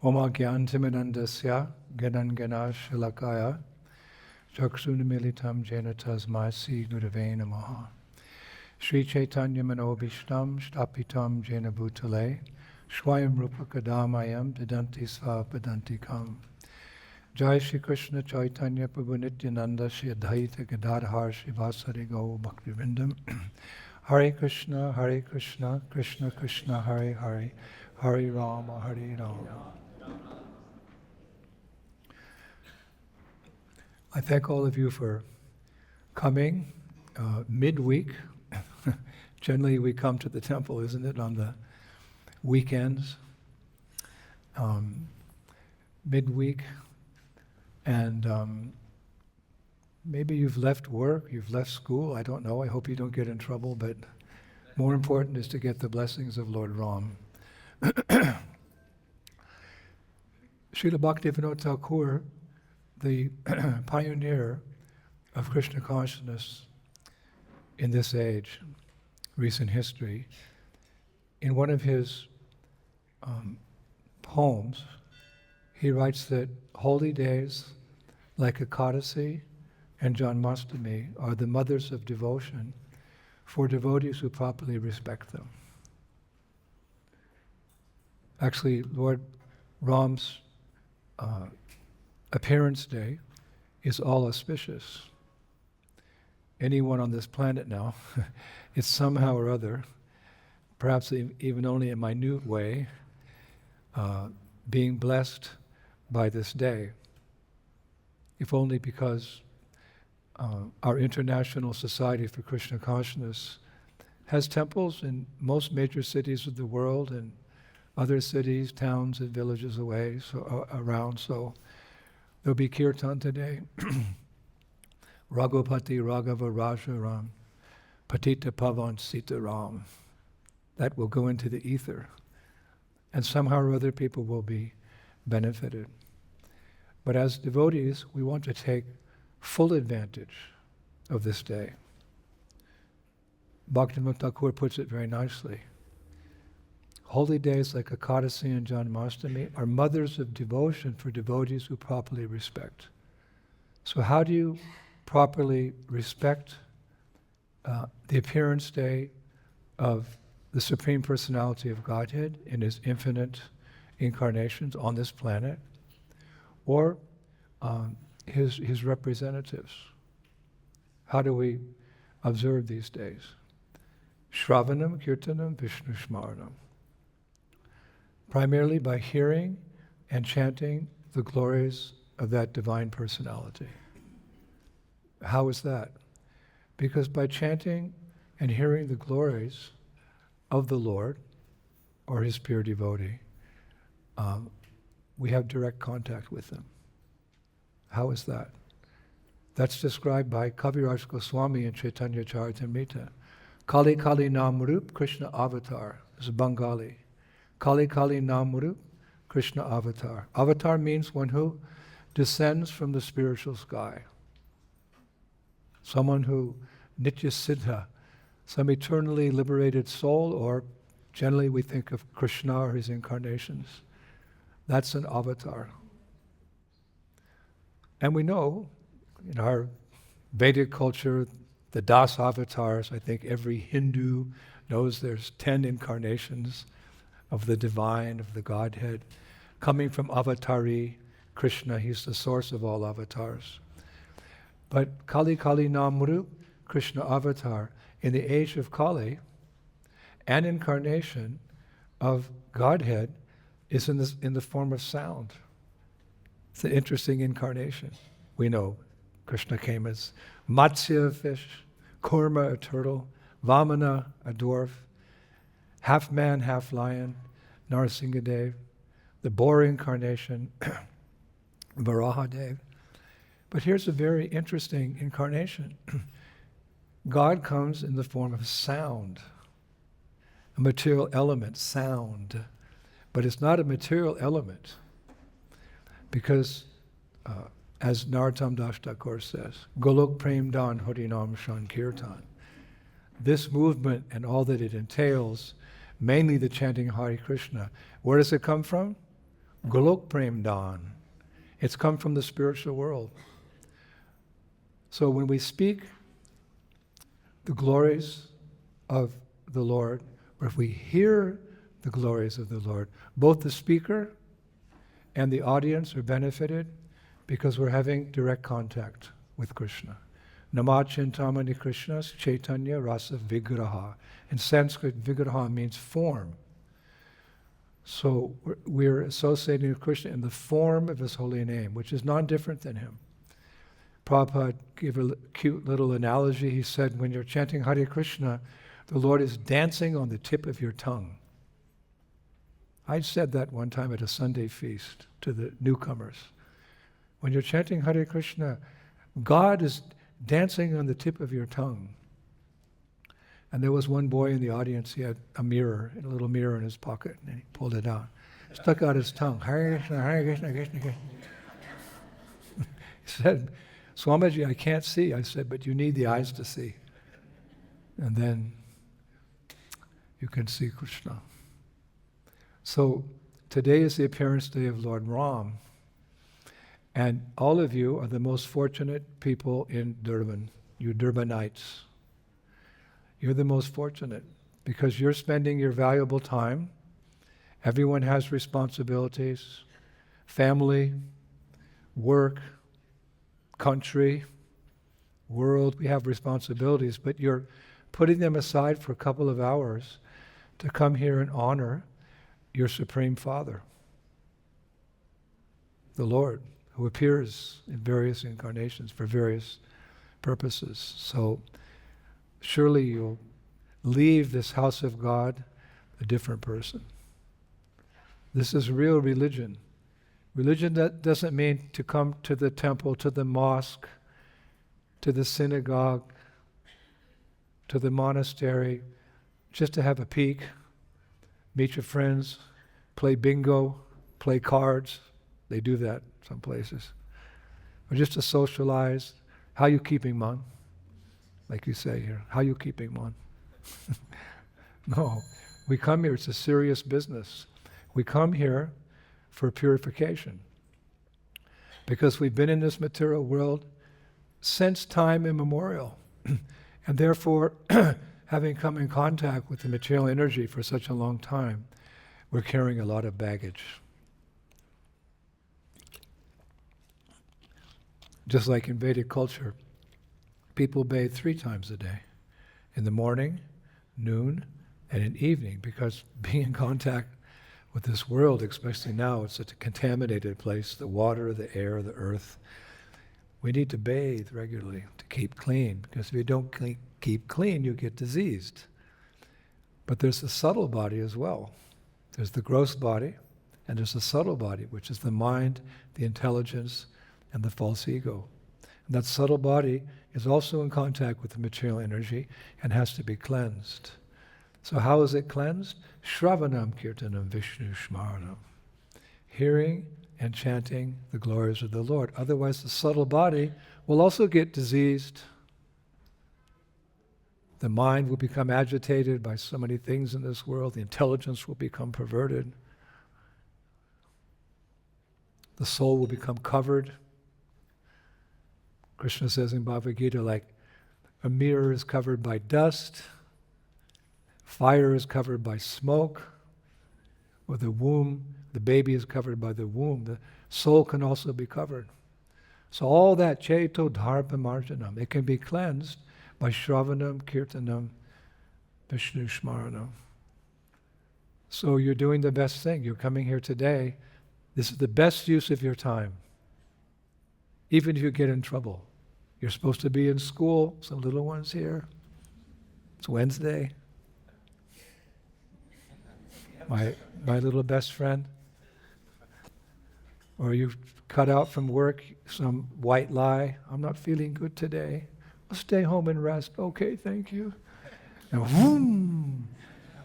Oma Gyantimanandasya Ganangana Shilakaya Chakshunamilitam Jena Tasmai Si Gurave Namaha Sri Chaitanya Manobishtam Shtapitam Jena Bhutale Swayam Rupa Kadamayam Dadanti Sva Padantikam Jai Shri Krishna Chaitanya Prabhu Nityananda Shri Advaita Gadadhar Shri Vasari Gau Bhaktivinoda Hare Krishna, Krishna Krishna, Hare Hare, Hare Rama, Hare Rama. I thank all of you for coming midweek. Generally we come to the temple, isn't it, on the weekends, midweek, and maybe you've left work, you've left school, I don't know, I hope you don't get in trouble, but more important is to get the blessings of Lord Ram. Srila Bhaktivinoda Thakur, the pioneer of Krishna consciousness in this age, recent history, in one of his poems, he writes that holy days like Ekadasi and Janmashtami are the mothers of devotion for devotees who properly respect them. Actually, Lord Ram's appearance day is all auspicious. Anyone on this planet now, it's somehow or other, perhaps even only in a minute way, being blessed by this day, if only because our International Society for Krishna Consciousness has temples in most major cities of the world and other cities, towns and villages around, so there'll be kirtan today. Raghupati Raghava Raja Ram, Patita Pavan Sita Ram. That will go into the ether. And somehow or other people will be benefited. But as devotees, we want to take full advantage of this day. Bhaktivinoda Thakur puts it very nicely. Holy days like Ekadasi and Janmashtami are mothers of devotion for devotees who properly respect. So how do you properly respect the appearance day of the Supreme Personality of Godhead in His infinite incarnations on this planet, or His representatives? How do we observe these days? Shravanam, Kirtanam, Vishnu Smaranam. Primarily by hearing and chanting the glories of that divine personality. How is that? Because by chanting and hearing the glories of the Lord, or His pure devotee, we have direct contact with them. How is that? That's described by Kaviraj Goswami in Chaitanya Charitamrita. Kali Kali Nam Rup Krishna Avatar is a Bengali. Kali Kali Nam Rup Krishna Avatar. Avatar means one who descends from the spiritual sky. Someone who Nitya Siddha, some eternally liberated soul, or generally we think of Krishna or his incarnations. That's an avatar. And we know in our Vedic culture, the Das avatars, I think every Hindu knows there's 10 incarnations of the divine, of the Godhead, coming from Avatari, Krishna. He's the source of all avatars. But Kali Kali Namru, Krishna avatar, in the age of Kali, an incarnation of Godhead is in the form of sound. It's an interesting incarnation. We know Krishna came as Matsya, a fish, Kurma, a turtle, Vamana, a dwarf, half man, half lion, Narasimhadev, the boar incarnation, Varahadev. But here's a very interesting incarnation. God comes in the form of sound, a material element, sound. But it's not a material element because, as Narottam Das Thakur says, Golok Prem Dan Harinam Sankirtan. This movement and all that it entails, mainly the chanting Hare Krishna, where does it come from? Golok Prem Dan. It's come from the spiritual world. So when we speak the glories of the Lord, or if we hear the glories of the Lord, both the speaker and the audience are benefited because we're having direct contact with Krishna. Nama Chintamani Krishna's Chaitanya Rasa Vigraha. In Sanskrit, Vigraha means form. So we're associating with Krishna in the form of his holy name, which is non-different than him. Prabhupada gave a cute little analogy. He said, when you're chanting Hare Krishna, the Lord is dancing on the tip of your tongue. I said that one time at a Sunday feast to the newcomers. When you're chanting Hare Krishna, God is dancing on the tip of your tongue. And there was one boy in the audience, he had a little mirror in his pocket, and he pulled it out. Stuck out his tongue. Hare Krishna, Hare Krishna, Krishna Krishna. He said, Swamiji, I can't see. I said, but you need the eyes to see. And then you can see Krishna. So today is the appearance day of Lord Ram. And all of you are the most fortunate people in Durban, you Durbanites. You're the most fortunate because you're spending your valuable time. Everyone has responsibilities, family, work, country, world. We have responsibilities, but you're putting them aside for a couple of hours to come here and honor your Supreme Father, the Lord, who appears in various incarnations for various purposes. So surely you'll leave this house of God a different person. This is real religion. Religion that doesn't mean to come to the temple, to the mosque, to the synagogue, to the monastery, just to have a peek, meet your friends, play bingo, play cards. They do that some places. Or just to socialize. How you keeping, man? Like you say here, how you keeping, man? No, we come here, it's a serious business. We come here for purification. Because we've been in this material world since time immemorial. And therefore, having come in contact with the material energy for such a long time, we're carrying a lot of baggage. Just like in Vedic culture, people bathe 3 times a day, in the morning, noon, and in evening, because being in contact with this world, especially now, it's such a contaminated place, the water, the air, the earth. We need to bathe regularly to keep clean, because if you don't keep clean, you get diseased. But there's the subtle body as well. There's the gross body, and there's the subtle body, which is the mind, the intelligence, and the false ego. And that subtle body is also in contact with the material energy and has to be cleansed. So how is it cleansed? Shravanam Kirtanam Vishnu Shmaranam. Hearing and chanting the glories of the Lord. Otherwise the subtle body will also get diseased. The mind will become agitated by so many things in this world. The intelligence will become perverted. The soul will become covered. Krishna says in Bhagavad Gita, like a mirror is covered by dust, fire is covered by smoke, or the womb, the baby is covered by the womb. The soul can also be covered. So all that cheto dharpa marjanam, it can be cleansed by shravanam, kirtanam, Vishnu Shmaranam. So you're doing the best thing. You're coming here today. This is the best use of your time. Even if you get in trouble. You're supposed to be in school, some little ones here. It's Wednesday. My little best friend. Or you cut out from work some white lie. I'm not feeling good today. I'll stay home and rest. Okay, thank you. And whoom!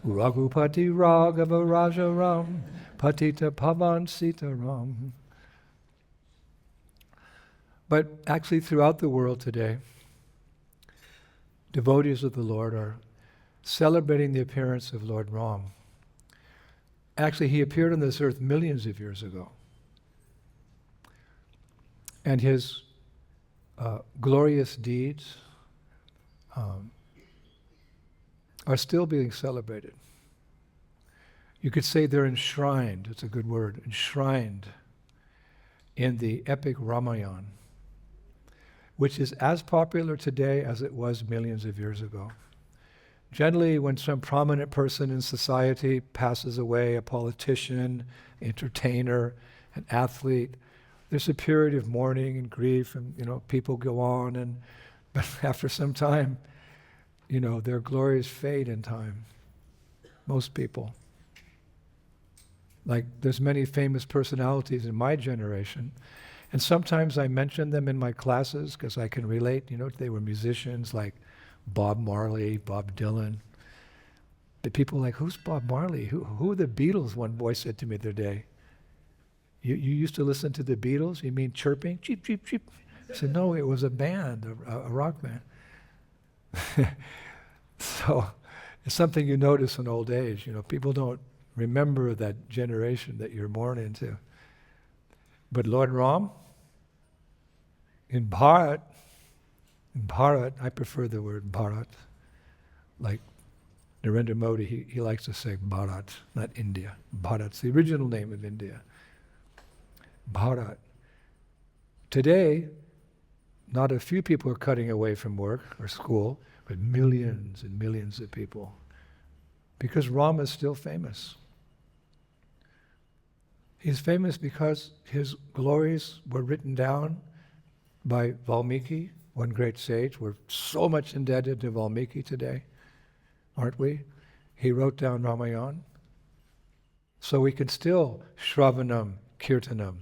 Raghupati Raghava Raja Ram Patita Pavan Sita Ram. But actually throughout the world today, devotees of the Lord are celebrating the appearance of Lord Ram. Actually, he appeared on this earth millions of years ago. And his glorious deeds are still being celebrated. You could say they're enshrined, it's a good word, enshrined in the epic Ramayana, which is as popular today as it was millions of years ago. Generally, when some prominent person in society passes away, a politician, entertainer, an athlete, there's a period of mourning and grief, and people go on, but after some time, their glories fade in time. Most people. Like, there's many famous personalities in my generation, and sometimes I mention them in my classes because I can relate. They were musicians like Bob Marley, Bob Dylan. The people are like, who's Bob Marley? Who are the Beatles? One boy said to me the other day. You used to listen to the Beatles? You mean chirping? Cheep, cheep, cheep. I said, no, it was a band, a rock band. So it's something you notice in old age. People don't remember that generation that you're born into. But Lord Ram, in Bharat, I prefer the word Bharat. Like Narendra Modi, he likes to say Bharat, not India. Bharat's the original name of India. Bharat. Today, not a few people are cutting away from work or school, but millions and millions of people. Because Rama is still famous. He's famous because his glories were written down by Valmiki, one great sage. We're so much indebted to Valmiki today, aren't we? He wrote down Ramayana. So we can still Shravanam, Kirtanam,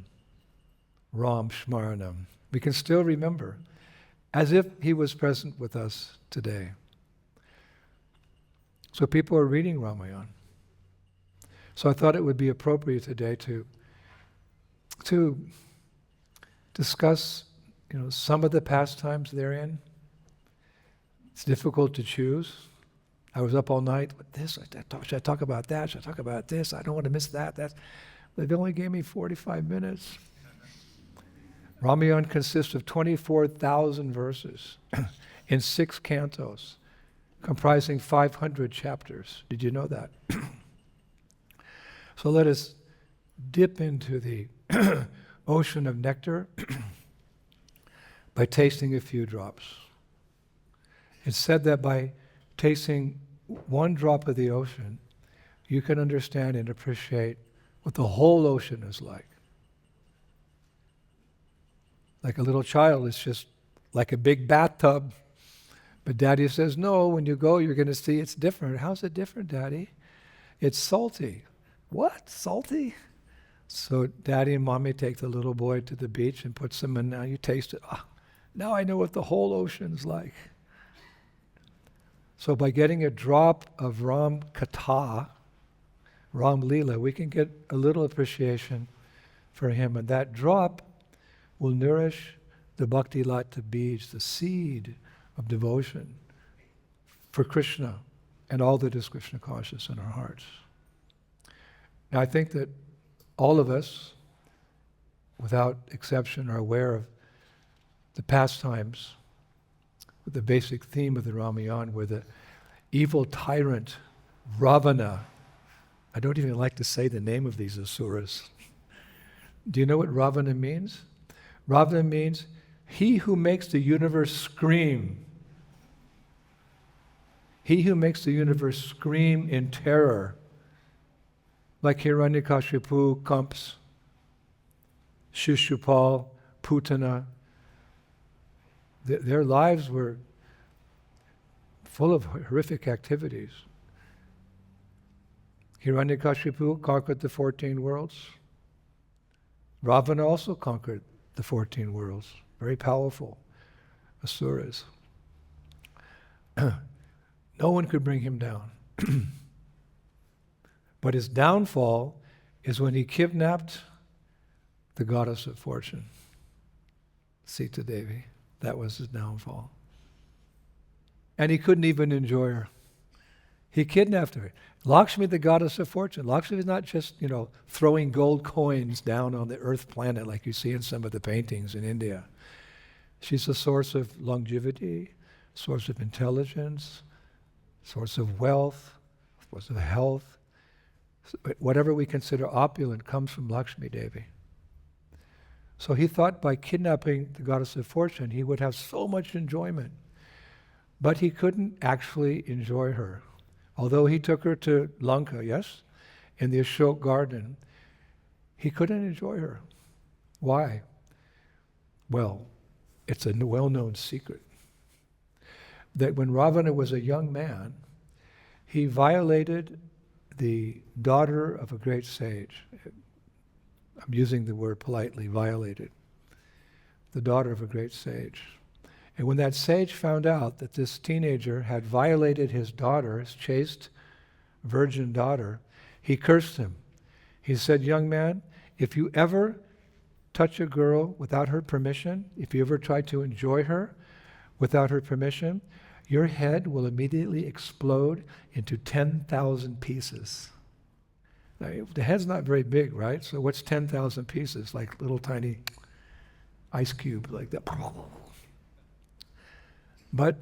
Ram Shmaranam. We can still remember, as if he was present with us today. So people are reading Ramayana. So I thought it would be appropriate today to discuss, some of the pastimes therein. It's difficult to choose. I was up all night with this. Should I talk about that? Should I talk about this? I don't want to miss that. But they only gave me 45 minutes. Ramayana consists of 24,000 verses in 6 cantos, comprising 500 chapters. Did you know that? So let us dip into the ocean of nectar by tasting a few drops. It's said that by tasting one drop of the ocean, you can understand and appreciate what the whole ocean is like. Like a little child, it's just like a big bathtub. But Daddy says, no, when you go, you're going to see it's different. How's it different, Daddy? It's salty. What? Salty? So Daddy and Mommy take the little boy to the beach and put some in. Now you taste it. Now I know what the whole ocean's like. So by getting a drop of Ram Katha, Ram Leela, we can get a little appreciation for him. And that drop will nourish the Bhakti Lata Bij, the seed of devotion for Krishna and all that is Krishna conscious in our hearts. Now I think that all of us, without exception, are aware of the pastimes with the basic theme of the Ramayana, where the evil tyrant Ravana, I don't even like to say the name of these asuras. Do you know what Ravana means? Ravana means he who makes the universe scream. He who makes the universe scream in terror. Like Hiranyakashipu, Kamps, Shishupal, Putana. Their lives were full of horrific activities. Hiranyakashipu conquered the 14 worlds. Ravana also conquered the 14 worlds. Very powerful asuras. No one could bring him down. But his downfall is when he kidnapped the goddess of fortune, Sita Devi. That was his downfall. And he couldn't even enjoy her. He kidnapped her. Lakshmi, the goddess of fortune. Lakshmi is not just, throwing gold coins down on the earth planet like you see in some of the paintings in India. She's a source of longevity, source of intelligence, source of wealth, source of health. Whatever we consider opulent comes from Lakshmi Devi. So he thought by kidnapping the goddess of fortune, he would have so much enjoyment. But he couldn't actually enjoy her. Although he took her to Lanka, yes, in the Ashok garden, he couldn't enjoy her. Why? Well, it's a well-known secret that when Ravana was a young man, he violated the daughter of a great sage. I'm using the word politely, violated. The daughter of a great sage. And when that sage found out that this teenager had violated his daughter, his chaste virgin daughter, he cursed him. He said, young man, if you ever touch a girl without her permission, if you ever try to enjoy her without her permission, your head will immediately explode into 10,000 pieces. Now, the head's not very big, right? So what's 10,000 pieces? Like little tiny ice cube, like that. But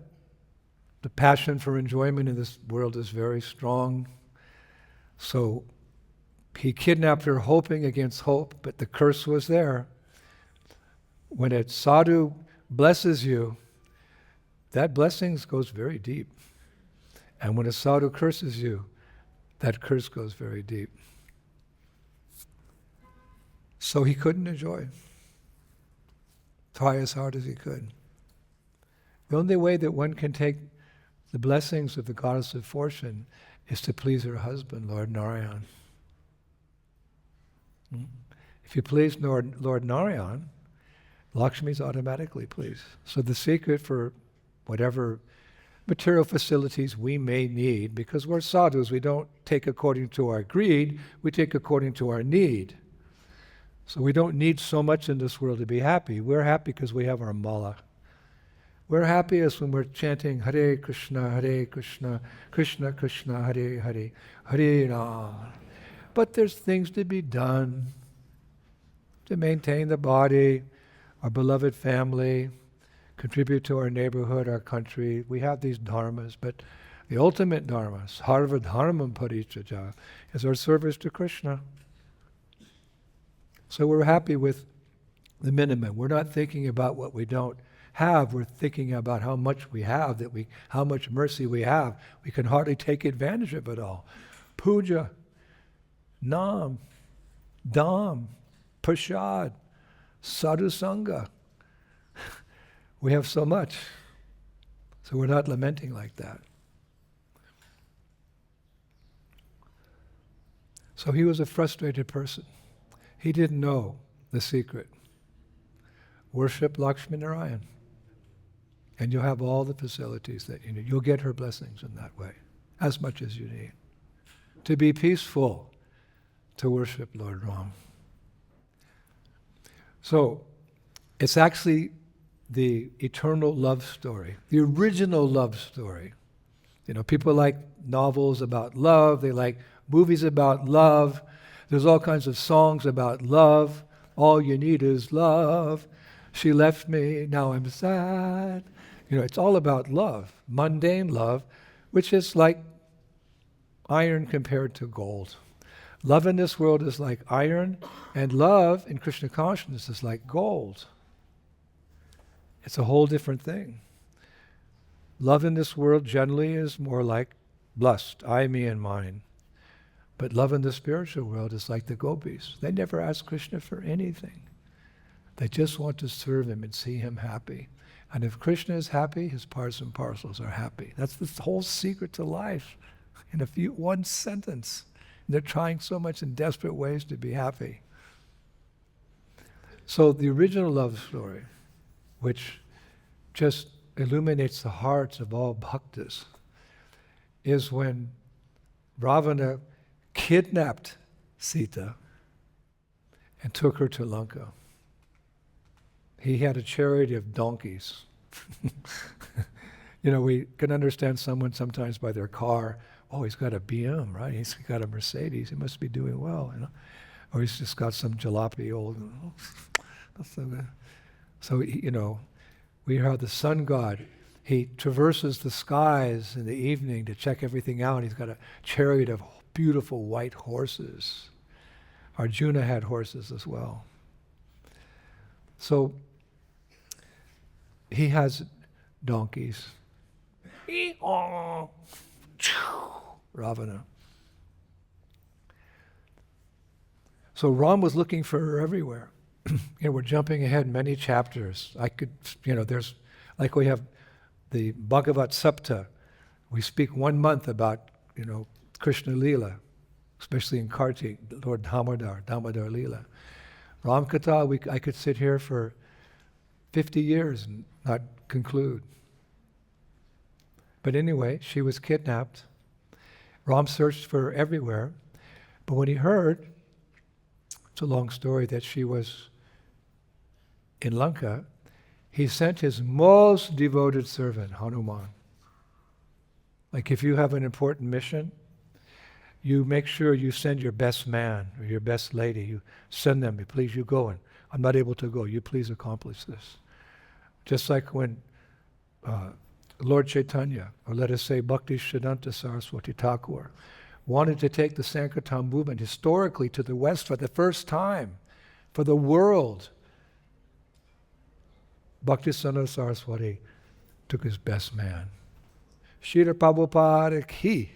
the passion for enjoyment in this world is very strong. So he kidnapped her hoping against hope, but the curse was there. When a sadhu blesses you, that blessing goes very deep. And when a sadhu curses you, that curse goes very deep. So he couldn't enjoy. Try as hard as he could. The only way that one can take the blessings of the goddess of fortune is to please her husband, Lord Narayan. If you please Lord Narayan, Lakshmi is automatically pleased. So the secret for whatever material facilities we may need, because we're sadhus, we don't take according to our greed, we take according to our need. So we don't need so much in this world to be happy. We're happy because we have our mala. We're happiest when we're chanting Hare Krishna, Krishna Krishna, Hare Hare, Hare Rama. But there's things to be done to maintain the body, our beloved family, contribute to our neighborhood, our country. We have these dharmas, but the ultimate dharma, sarva dharmam parichaja, is our service to Krishna. So we're happy with the minimum. We're not thinking about what we don't have. We're thinking about how much we have, how much mercy we have. We can hardly take advantage of it all. Puja, nam, dham, prasad, sadhu sangha. We have so much. So we're not lamenting like that. So he was a frustrated person. He didn't know the secret. Worship Lakshmi Narayan. And you'll have all the facilities that you need. You'll get her blessings in that way, as much as you need. To be peaceful, to worship Lord Rama. So, it's actually the eternal love story, the original love story. People like novels about love, they like movies about love. There's all kinds of songs about love. All you need is love. She left me, now I'm sad. It's all about love, mundane love, which is like iron compared to gold. Love in this world is like iron, and love in Krishna consciousness is like gold. It's a whole different thing. Love in this world generally is more like lust, I, me, and mine. But love in the spiritual world is like the gopis. They never ask Krishna for anything. They just want to serve him and see him happy. And if Krishna is happy, his parts and parcels are happy. That's the whole secret to life. In one sentence. And they're trying so much in desperate ways to be happy. So the original love story, which just illuminates the hearts of all bhaktas, is when Ravana kidnapped Sita and took her to Lanka. He had a chariot of donkeys. We can understand someone sometimes by their car. oh, he's got a BM, right? He's got a Mercedes. He must be doing well, you know. Or he's just got some jalopy old. That's so good. So, you know, we are the sun god. He traverses the skies in the evening to check everything out. He's got a chariot of beautiful white horses. Arjuna had horses as well. So he has donkeys. Ravana. So Ram was looking for her everywhere. We're jumping ahead many chapters. I could, there's, like we have the Bhagavat Sapta. We speak 1 month about, Krishna Leela, especially in Kartik, Lord Damodar Leela. Ram Katha, I could sit here for 50 years and not conclude. But anyway, she was kidnapped. Ram searched for her everywhere. But when he heard, it's a long story, that she was in Lanka, he sent his most devoted servant, Hanuman. Like if you have an important mission, you make sure you send your best man or your best lady. You send them, please, you go. And I'm not able to go. You please accomplish this. Just like when Lord Chaitanya, or let us say Bhakti Siddhanta Saraswati Thakur, wanted to take the Sankirtan movement historically to the West for the first time, for the world. Bhakti Siddhanta Saraswati took his best man. Srila Prabhupada ki.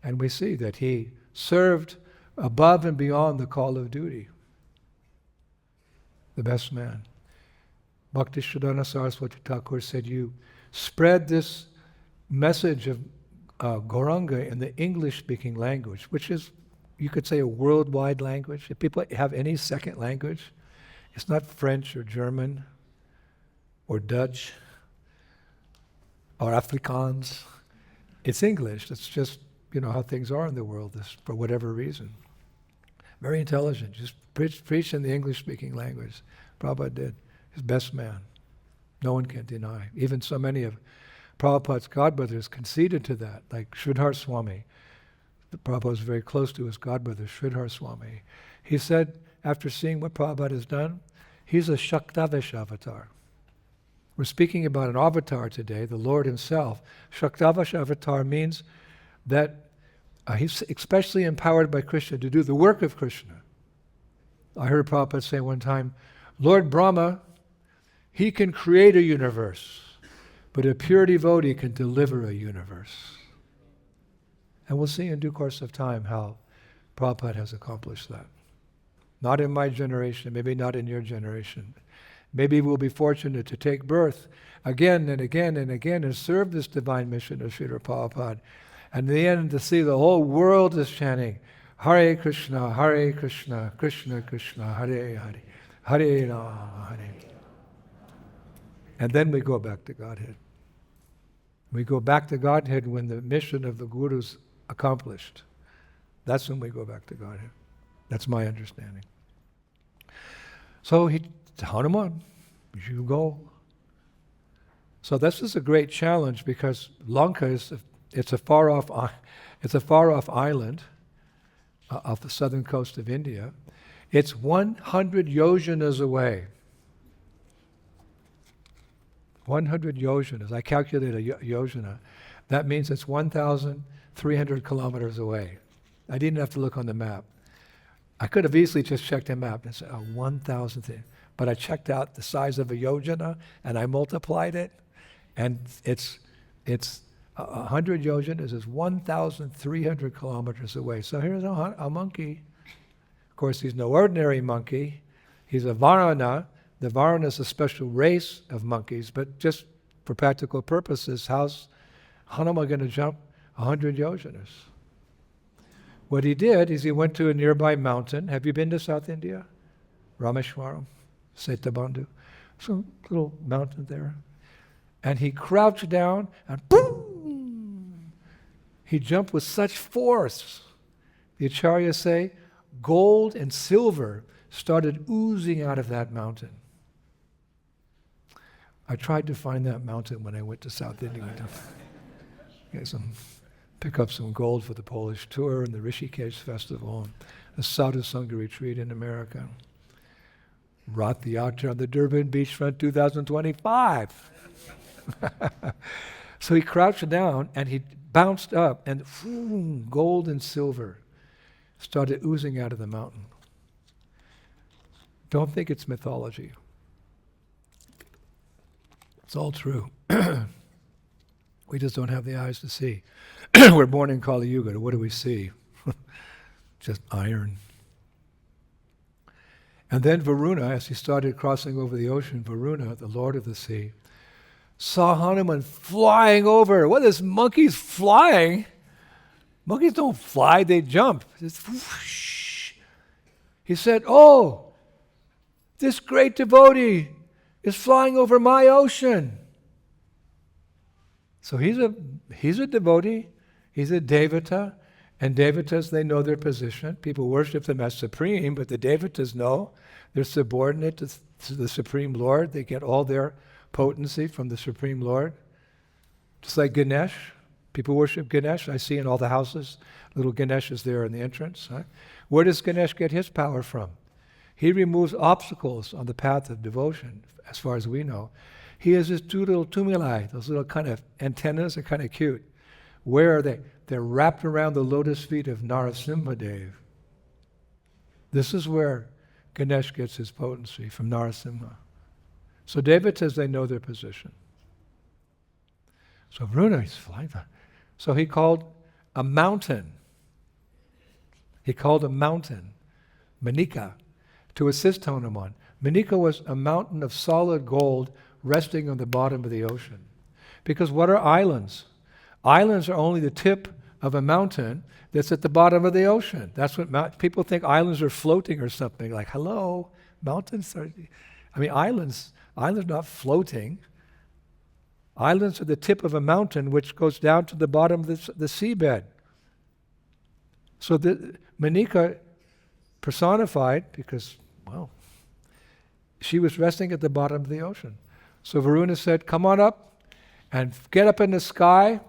And we see that he served above and beyond the call of duty. The best man. Bhakti Siddhanta Saraswati Thakur said, you spread this message of Gauranga in the English-speaking language, which is, you could say, a worldwide language. If people have any second language, it's not French or German or Dutch or Afrikaans. It's English. It's just, how things are in the world, for whatever reason. Very intelligent. Just preach in the English-speaking language. Prabhupada did. His best man. No one can deny. Even so many of Prabhupada's godbrothers conceded to that, like Sridhar Swami. Prabhupada was very close to his godbrother, Sridhar Swami. He said, after seeing what Prabhupada has done, he's a Shaktavish avatar. We're speaking about an avatar today, the Lord himself. Shaktavish avatar means that he's especially empowered by Krishna to do the work of Krishna. I heard Prabhupada say one time, Lord Brahma, he can create a universe, but a pure devotee can deliver a universe. And we'll see in due course of time how Prabhupada has accomplished that. Not in my generation, maybe not in your generation. Maybe we'll be fortunate to take birth again and again and again and serve this divine mission of Srila Prabhupada. And in the end, to see the whole world is chanting, Hare Krishna, Krishna Krishna, Hare Hare, Hare Rama, Hare. And then we go back to Godhead. We go back to Godhead when the mission of the Guru's accomplished. That's when we go back to Godhead. That's my understanding. So Hanuman, you go. So this is a great challenge because Lanka is it's a far off island off the southern coast of India. It's 100 yojanas away. 100 yojanas. I calculated a yojana. That means it's 1,300 kilometers away. I didn't have to look on the map. I could have easily just checked the map and said, 1,000. But I checked out the size of a yojana and I multiplied it, and it's 100 yojanas is 1,300 kilometers away. So here's a monkey. Of course, he's no ordinary monkey. He's a Varana. The Varana is a special race of monkeys, but just for practical purposes, how's Hanuman going to jump 100 yojanas? What he did is he went to a nearby mountain. Have you been to South India? Rameshwaram, Setabandhu. Some little mountain there. And he crouched down and boom! He jumped with such force. The acharyas say gold and silver started oozing out of that mountain. I tried to find that mountain when I went to South India. pick up some gold for the Polish tour and the Rishikesh festival and the Sadhu Sangha retreat in America. Rath Yatra on the Durban beachfront 2025. So he crouched down and he bounced up and gold and silver started oozing out of the mountain. Don't think it's mythology. It's all true. We just don't have the eyes to see. We're born in Kali Yuga. What do we see? Just iron. And then Varuna, as he started crossing over the ocean, Varuna, the lord of the sea, saw Hanuman flying over. What is monkeys flying? Monkeys don't fly, they jump. Just whoosh. He said, oh, this great devotee is flying over my ocean. So he's a devotee, he's a devata, and devatas, they know their position. People worship them as supreme, but the devatas know they're subordinate to the Supreme Lord. They get all their potency from the Supreme Lord. Just like Ganesh. People worship Ganesh. I see in all the houses, little Ganesh is there in the entrance. Huh? Where does Ganesh get his power from? He removes obstacles on the path of devotion, as far as we know. He has his two little tumuli, those little kind of antennas are kind of cute. Where are they? They're wrapped around the lotus feet of Narasimhadev. This is where Ganesh gets his potency, from Narasimha. So devatas, they know their position. So Varuna, he's flying. So he called a mountain. He called a mountain, Manika, to assist Hanuman. Manika was a mountain of solid gold resting on the bottom of the ocean. Because what are islands? Islands are only the tip of a mountain that's at the bottom of the ocean. That's what people think islands are floating or something. Like, hello, mountains are... islands are not floating. Islands are the tip of a mountain which goes down to the bottom of the seabed. So the Manika personified, because, well, she was resting at the bottom of the ocean. So Varuna said, come on up and get up in the sky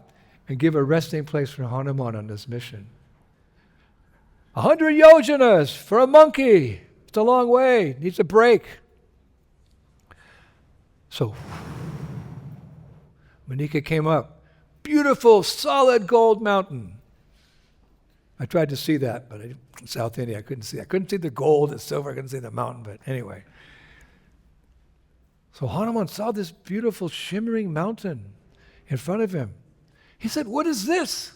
and give a resting place for Hanuman on this mission. 100 yojanas for a monkey. It's a long way. Needs a break. So Manika came up. Beautiful, solid gold mountain. I tried to see that, but in South India I couldn't see. I couldn't see the gold and silver. I couldn't see the mountain, but anyway. So Hanuman saw this beautiful shimmering mountain in front of him. He said, what is this?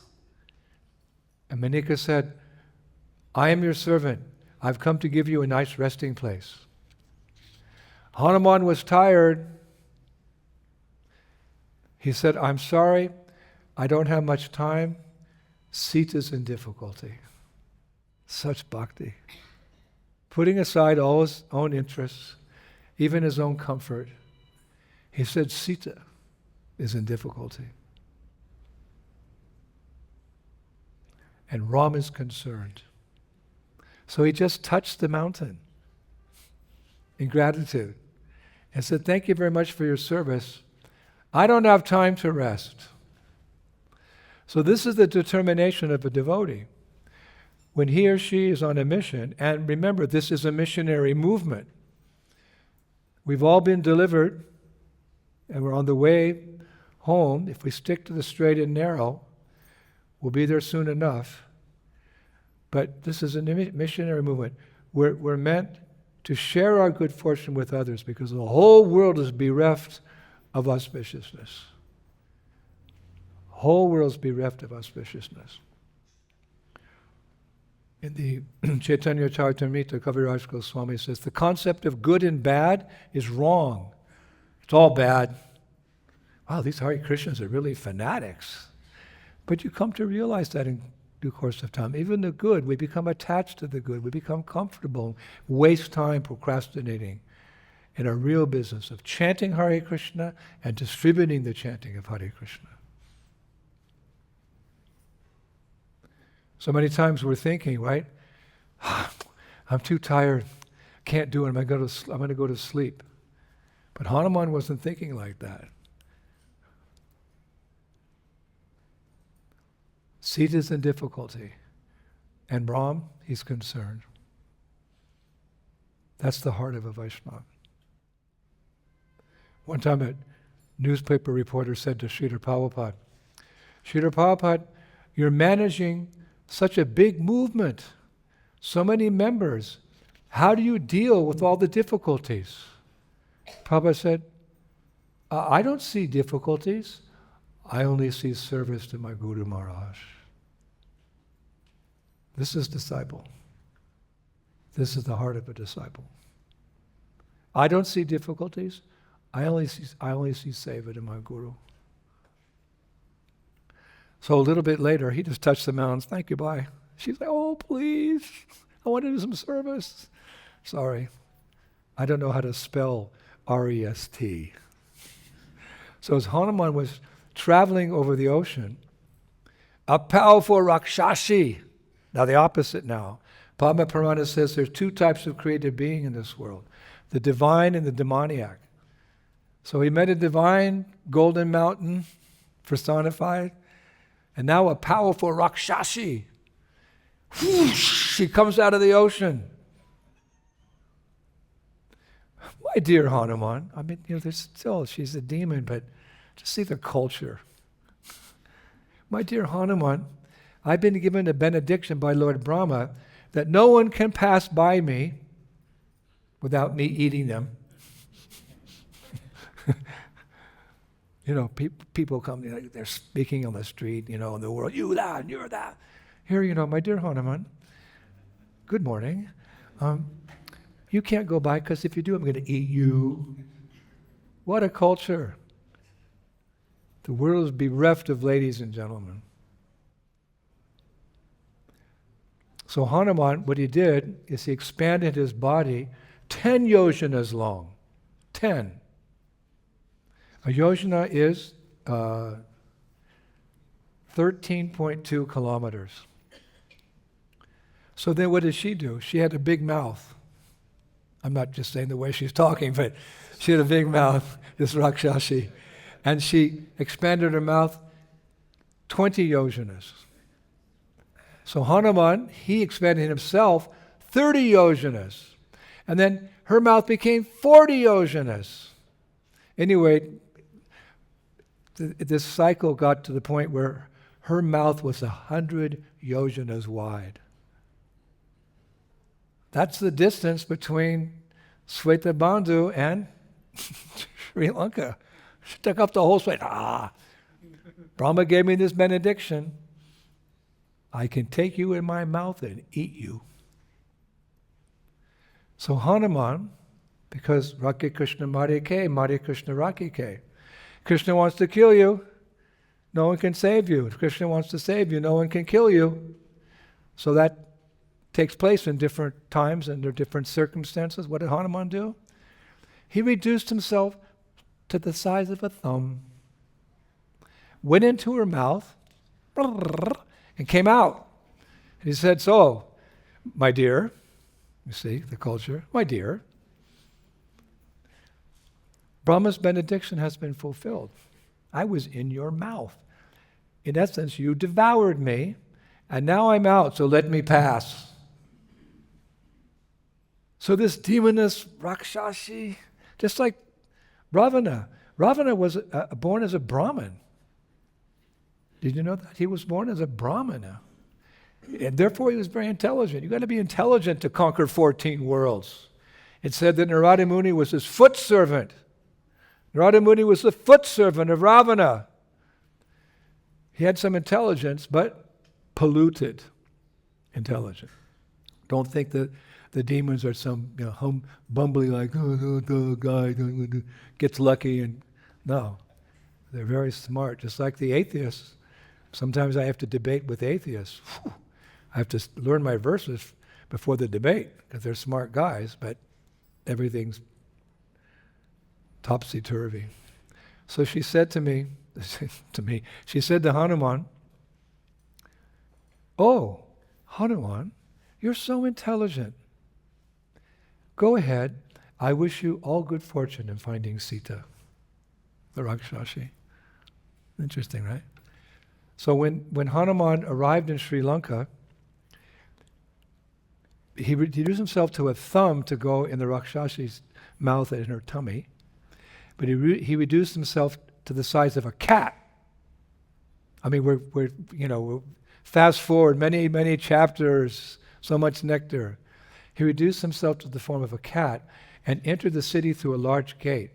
And Manika said, I am your servant. I've come to give you a nice resting place. Hanuman was tired. He said, I'm sorry, I don't have much time. Sita's in difficulty. Such bhakti. Putting aside all his own interests, even his own comfort, he said, Sita is in difficulty. And Rama is concerned. So he just touched the mountain in gratitude and said, thank you very much for your service. I don't have time to rest. So this is the determination of a devotee. When he or she is on a mission, and remember, this is a missionary movement. We've all been delivered, and we're on the way home. If we stick to the straight and narrow, we'll be there soon enough. But this is a missionary movement. We're meant to share our good fortune with others because the whole world is bereft of auspiciousness. Whole world's bereft of auspiciousness. In the Chaitanya Charitamrita, Kaviraj Goswami says, the concept of good and bad is wrong. It's all bad. Wow, these Hare Krishnas are really fanatics. But you come to realize that in due course of time. Even the good, we become attached to the good. We become comfortable, waste time procrastinating in our real business of chanting Hare Krishna and distributing the chanting of Hare Krishna. So many times we're thinking, right? I'm too tired. Can't do it. I'm going to go to sleep. But Hanuman wasn't thinking like that. Sita's in difficulty. And Ram, he's concerned. That's the heart of a Vaishnava. One time a newspaper reporter said to Srila Prabhupada, Srila Prabhupada, you're managing such a big movement, so many members. How do you deal with all the difficulties? Prabhupada said, I don't see difficulties. I only see service to my Guru Maharaj. This is disciple. This is the heart of a disciple. I don't see difficulties. I only see seva to my Guru. So a little bit later, he just touched the mountains. Thank you, bye. She's like, oh, please. I want to do some service. Sorry. I don't know how to spell R-E-S-T. So as Hanuman was traveling over the ocean, a powerful Rakshasi, now the opposite now. Padma Purana says there's two types of created being in this world, the divine and the demoniac. So he met a divine golden mountain personified, and now a powerful Rakshasi. Whoosh, she comes out of the ocean. My dear Hanuman, I mean, there's still, she's a demon, but just see the culture. My dear Hanuman, I've been given a benediction by Lord Brahma that no one can pass by me without me eating them. People come, they're speaking on the street, in the world, you that, and you're that. Here, my dear Hanuman, good morning. You can't go by because if you do, I'm going to eat you. What a culture. The world is bereft of ladies and gentlemen. So Hanuman, what he did is he expanded his body 10 yojanas long. 10. A yojana is 13.2 kilometers. So then what did she do? She had a big mouth. I'm not just saying the way she's talking, but she had a big mouth, this Rakshasi. And she expanded her mouth 20 yojanas. So Hanuman, he expanded himself 30 yojanas. And then her mouth became 40 yojanas. Anyway, this cycle got to the point where her mouth was 100 yojanas wide. That's the distance between Svetabandhu and Sri Lanka. She took up the whole Sweta. Brahma gave me this benediction. I can take you in my mouth and eat you. So Hanuman, because Rakhi Krishna Mare Ke, Mare Krishna Rakhi Ke. Krishna wants to kill you, no one can save you. If Krishna wants to save you, no one can kill you. So that takes place in different times and under different circumstances. What did Hanuman do? He reduced himself to the size of a thumb, went into her mouth, and came out. He said, so, my dear, you see the culture, my dear, Brahma's benediction has been fulfilled. I was in your mouth. In essence, you devoured me, and now I'm out, so let me pass. So this demoness Rakshasi, just like Ravana was born as a Brahmin. Did you know that? He was born as a Brahmana. And therefore he was very intelligent. You've got to be intelligent to conquer 14 worlds. It said that Narada Muni was his foot servant. Narada Muni was the foot servant of Ravana. He had some intelligence, but polluted intelligence. Don't think that the demons are some bumbly like, guy gets lucky. And no, they're very smart, just like the atheists. Sometimes I have to debate with atheists. I have to learn my verses before the debate because they're smart guys, but everything's topsy-turvy. So she said to me, she said to Hanuman, oh, Hanuman, you're so intelligent. Go ahead. I wish you all good fortune in finding Sita, the Rakshasi. Interesting, right? So when Hanuman arrived in Sri Lanka, he reduced himself to a thumb to go in the Rakshasi's mouth and in her tummy, but he reduced himself to the size of a cat. I mean, we're fast forward many chapters, so much nectar. He reduced himself to the form of a cat and entered the city through a large gate.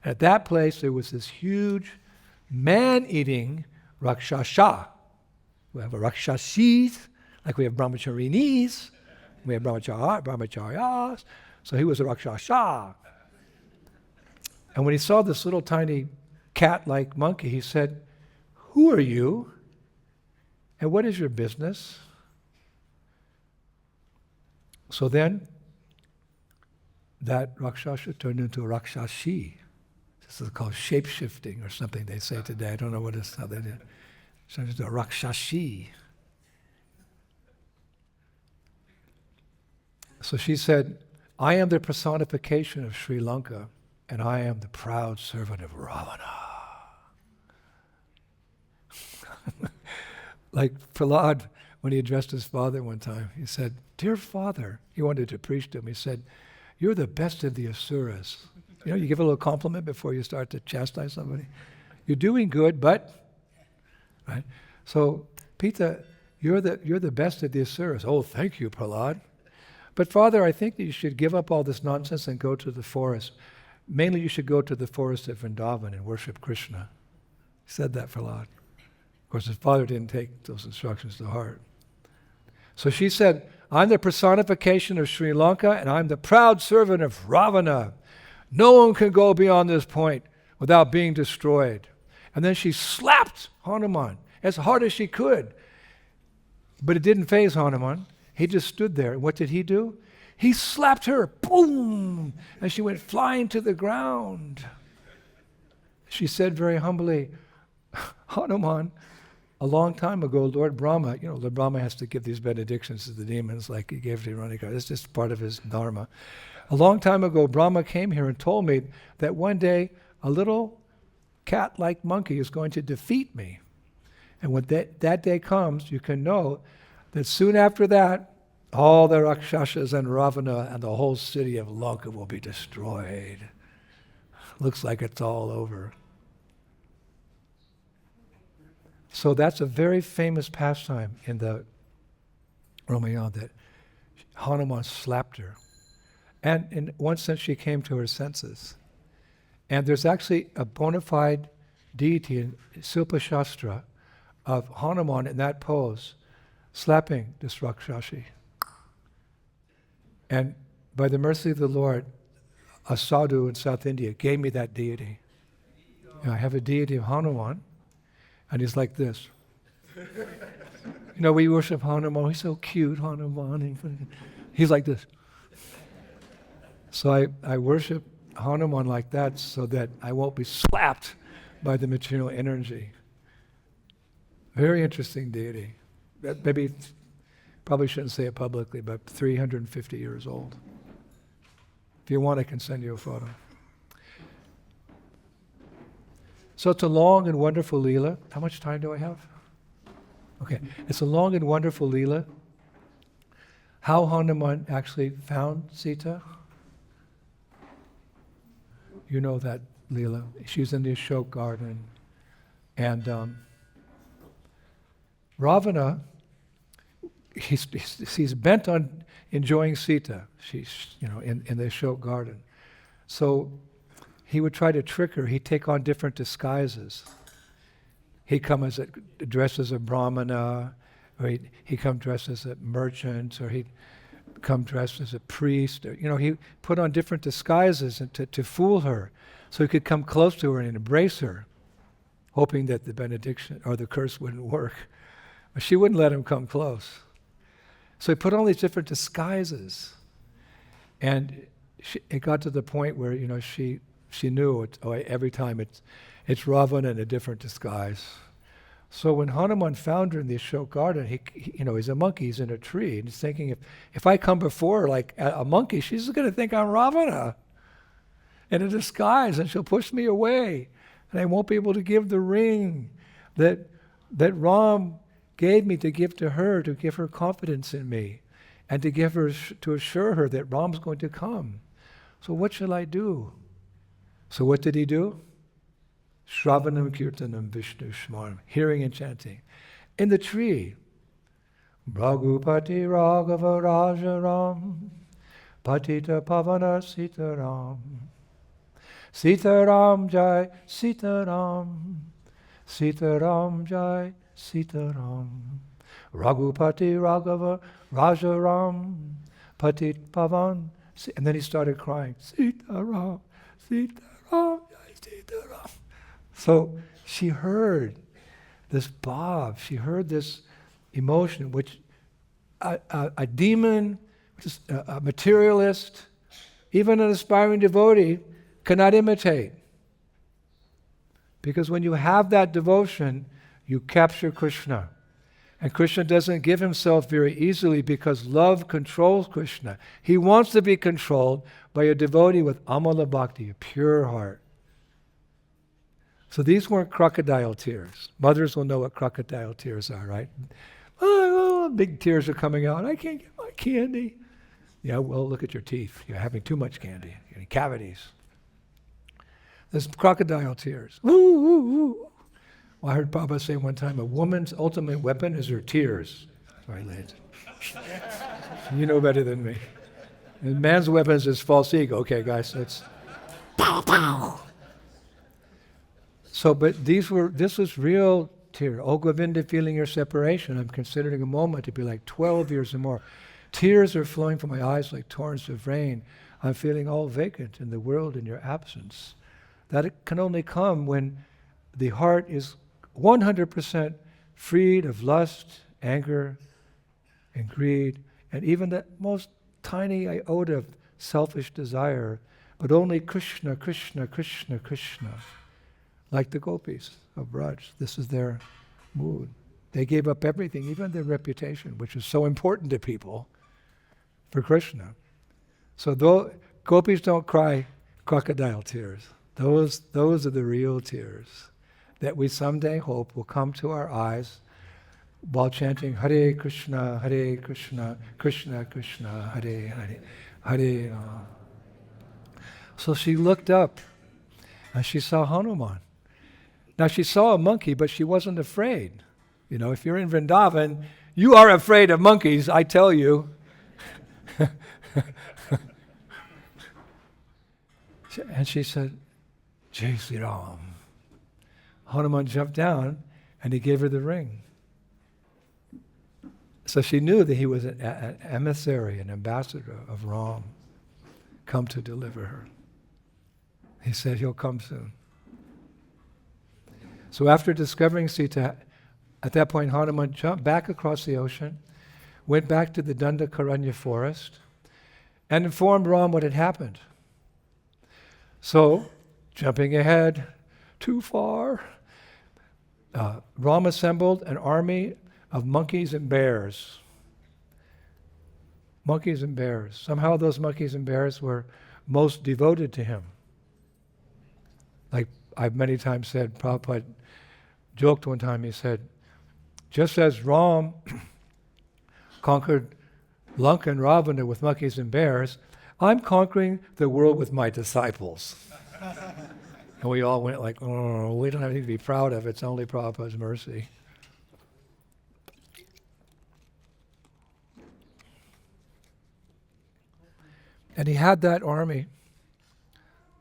At that place, there was this huge man-eating Rakshasa. We have a Rakshasis, like we have Brahmacharinis, we have Brahmacharyas. So he was a Rakshasa. And when he saw this little tiny cat-like monkey, he said, "Who are you? And what is your business?" So then, that Rakshasa turned into a Rakshasi. This is called shape-shifting or something they say today. I don't know how they did. Turned into a Rakshasi. So she said, "I am the personification of Sri Lanka, and I am the proud servant of Ravana." Like Prahlad, when he addressed his father one time, he said, "Dear father," he wanted to preach to him, he said, "You're the best of the asuras." You know, you give a little compliment before you start to chastise somebody. "You're doing good, but," right? So, Pita, you're the best of the asuras. "Oh, thank you, Prahlad. But father, I think that you should give up all this nonsense and go to the forest. Mainly you should go to the forest at Vrindavan and worship Krishna." He said that, Prahlad. Of course, his father didn't take those instructions to heart. So she said, "I'm the personification of Sri Lanka, and I'm the proud servant of Ravana. No one can go beyond this point without being destroyed." And then she slapped Hanuman as hard as she could. But it didn't faze Hanuman. He just stood there. And what did he do? He slapped her, boom, and she went flying to the ground. She said very humbly, "Hanuman, a long time ago, Lord Brahma," Lord Brahma has to give these benedictions to the demons like he gave to Hiranyaksha. It's just part of his dharma. "A long time ago, Brahma came here and told me that one day a little cat-like monkey is going to defeat me. And when that day comes, you can know that soon after that, all the Rakshasas and Ravana and the whole city of Lanka will be destroyed. Looks like it's all over." So that's a very famous pastime in the Ramayana, that Hanuman slapped her. And in one sense, she came to her senses. And there's actually a bona fide deity in Silpa Shastra of Hanuman in that pose, slapping this Rakshasi. And by the mercy of the Lord, a sadhu in South India gave me that deity. I have a deity of Hanuman, and he's like this. We worship Hanuman. He's so cute, Hanuman. He's like this. So I worship Hanuman like that so that I won't be slapped by the material energy. Very interesting deity. Maybe, probably shouldn't say it publicly, but 350 years old. If you want, I can send you a photo. So it's a long and wonderful Leela. How much time do I have? Okay. It's a long and wonderful Leela. How Hanuman actually found Sita. You know that Leela. She's in the Ashok garden. And Ravana, he's bent on enjoying Sita. She's, in the Ashok garden. So he would try to trick her. He'd take on different disguises. He'd come dressed as a brahmana, or he'd come dressed as a merchant, or he'd come dressed as a priest. Or, he put on different disguises to fool her, so he could come close to her and embrace her, hoping that the benediction or the curse wouldn't work. But she wouldn't let him come close. So he put on these different disguises. And it got to the point where, she knew every time it's Ravana in a different disguise. So when Hanuman found her in the Ashok garden, he's a monkey, he's in a tree, and he's thinking, if I come before her like a monkey, she's going to think I'm Ravana in a disguise, and she'll push me away, and I won't be able to give the ring that that Ram gave me to give to her, to give her confidence in me, and to give her, to assure her that Ram's going to come. So what shall I do? So what did he do? Shravanam Kirtanam Vishnu Shmaram, hearing and chanting. In the tree, Bhragupati Raghava Rajaram, Patita Pavana Sitaram, Sitaram Jai Sitaram, Sitaram Jai Sitaram, Raghupati Raghava Rajaram, Patit Pavan. And then he started crying, Sitaram, Sitaram Jai Sitaram. So she heard this bhav, she heard this emotion, which a demon, a materialist, even an aspiring devotee cannot imitate. Because when you have that devotion, you capture Krishna. And Krishna doesn't give himself very easily because love controls Krishna. He wants to be controlled by a devotee with amala bhakti, a pure heart. So these weren't crocodile tears. Mothers will know what crocodile tears are, right? Oh, big tears are coming out. I can't get my candy. Yeah, well, look at your teeth. You're having too much candy. You're getting cavities. There's crocodile tears. Ooh, ooh, ooh. Well, I heard Prabhupada say one time, a woman's ultimate weapon is her tears. Sorry, ladies. You know better than me. And man's weapon is his false ego. Okay, guys, let's... Pow, pow. So, but this was real tear. Oh, Govinda, feeling your separation. I'm considering a moment to be like 12 years or more. Tears are flowing from my eyes like torrents of rain. I'm feeling all vacant in the world in your absence. That it can only come when the heart is 100% freed of lust, anger, and greed, and even the most tiny iota of selfish desire, but only Krishna, Krishna, Krishna, Krishna. Like the gopis of Braj. This is their mood. They gave up everything, even their reputation, which is so important to people, for Krishna. So though gopis don't cry crocodile tears. Those are the real tears that we someday hope will come to our eyes while chanting Hare Krishna, Krishna Krishna, Hare Hare, Hare Rama. So she looked up and she saw Hanuman. Now she saw a monkey, but she wasn't afraid. You know, if you're in Vrindavan, you are afraid of monkeys, I tell you. And she said, Jai Sri Ram. Hanuman jumped down and he gave her the ring. So she knew that he was an emissary, an ambassador of Ram, come to deliver her. He said he'll come soon. So after discovering Sita, at that point Hanuman jumped back across the ocean, went back to the Dandakaranya forest, and informed Ram what had happened. So, jumping ahead too far, Ram assembled an army of monkeys and bears. Monkeys and bears. Somehow those monkeys and bears were most devoted to him. Like I've many times said, Prabhupada joked one time, he said, just as Ram conquered Lanka and Ravana with monkeys and bears, I'm conquering the world with my disciples. And we all went like, oh, we don't have anything to be proud of, it's only Prabhupada's mercy. And he had that army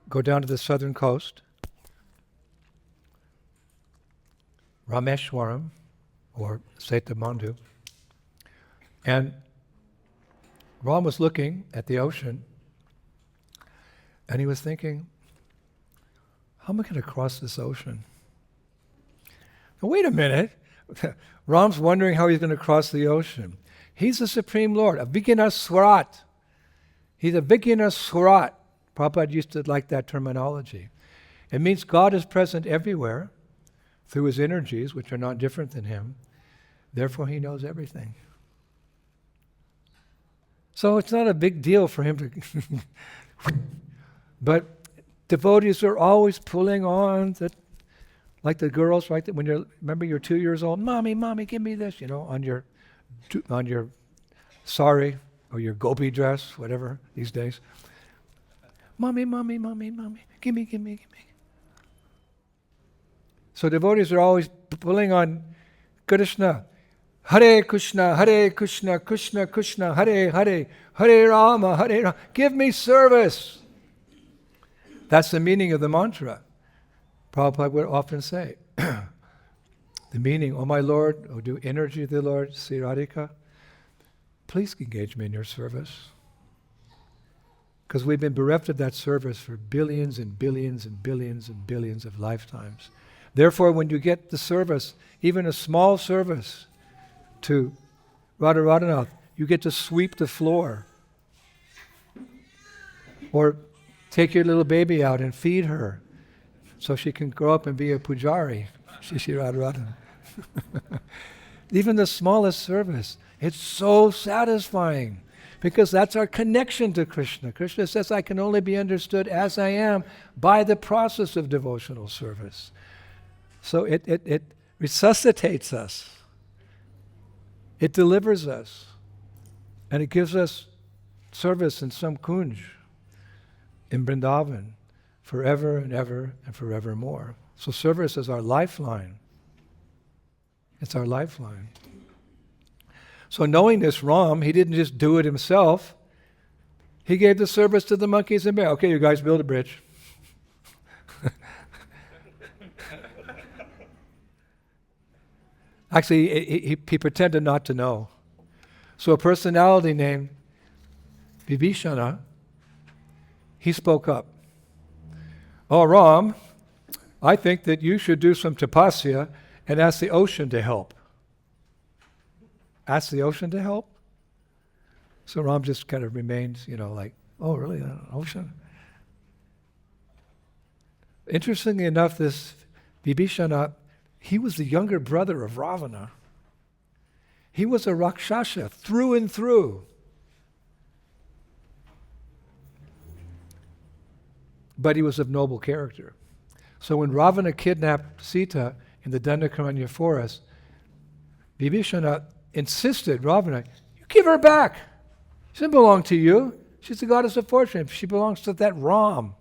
go down to the southern coast, Rameshwaram, or Setamandhu. And Ram was looking at the ocean, and he was thinking, how am I going to cross this ocean? Now wait a minute. Ram's wondering how he's going to cross the ocean. He's the Supreme Lord, a Vigna Swarat. He's a Vigna Swarat. Prabhupada used to like that terminology. It means God is present everywhere through his energies, which are not different than him. Therefore, he knows everything. So it's not a big deal for him to... But devotees are always pulling on that Like the girls, right? When remember you're 2 years old, mommy, give me this, on your sari or your gopi dress, whatever these days. Mommy, give me. So devotees are always pulling on Krishna. Hare Krishna, Krishna Krishna, Hare Hare, Hare Rama. Give me service. That's the meaning of the mantra. Prabhupada would often say, the meaning, oh my Lord, oh do energy of the Lord, Sri Radhika, please engage me in your service. Because we've been bereft of that service for billions and billions and billions and billions of lifetimes. Therefore, when you get the service, even a small service to Radharanath, you get to sweep the floor. Or take your little baby out and feed her so she can grow up and be a pujari. Shishi Radharana. Even the smallest service, it's so satisfying because that's our connection to Krishna. Krishna says, I can only be understood as I am by the process of devotional service. So it resuscitates us. It delivers us. And it gives us service in some kunj, in Vrindavan, forever and ever and forevermore. So service is our lifeline. It's our lifeline. So knowing this, Ram, he didn't just do it himself. He gave the service to the monkeys and bears. Okay, you guys build a bridge. Actually, he pretended not to know. So a personality named Vibhishana, he spoke up. Oh, Ram, I think that you should do some tapasya and ask the ocean to help. Ask the ocean to help? So Ram just kind of remains, like, oh, really, ocean? Interestingly enough, this Vibhishana, he was the younger brother of Ravana. He was a Rakshasa through and through. But he was of noble character. So when Ravana kidnapped Sita in the Dandakaranya forest, Vibhishana insisted, Ravana, you give her back. She doesn't belong to you. She's the goddess of fortune. She belongs to that Ram.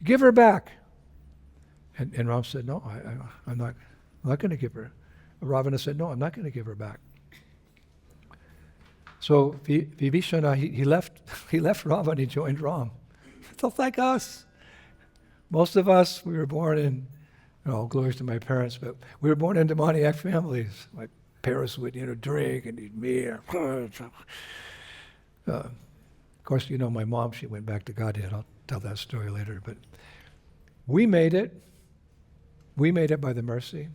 Give her back. And Ram said, no, I'm not going to give her. Ravana said, no, I'm not going to give her back. So Vibhishana, he left Ravana, he joined Ram. It's like us. Most of us, we were born in, glories to my parents, but we were born in demoniac families. My parents would, drink and eat beer. Of course, my mom, she went back to Godhead. I'll tell that story later. But we made it. We made it by the mercy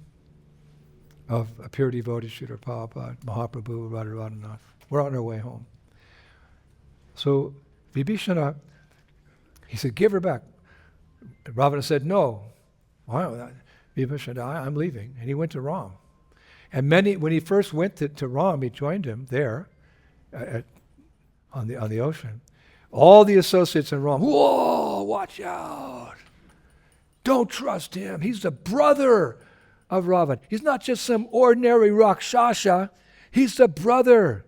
of a pure devotee, Srila Prabhupada, Mahaprabhu, Radharanath. We're on our way home. So Vibhishana, he said, give her back. Ravana said, no. Wow, Vibhishana, I'm leaving. And he went to Ram. And when he first went to Ram, he joined him there on the ocean. All the associates in Ram, whoa, watch out. Don't trust him. He's the brother of Ravana. He's not just some ordinary Rakshasa. He's the brother.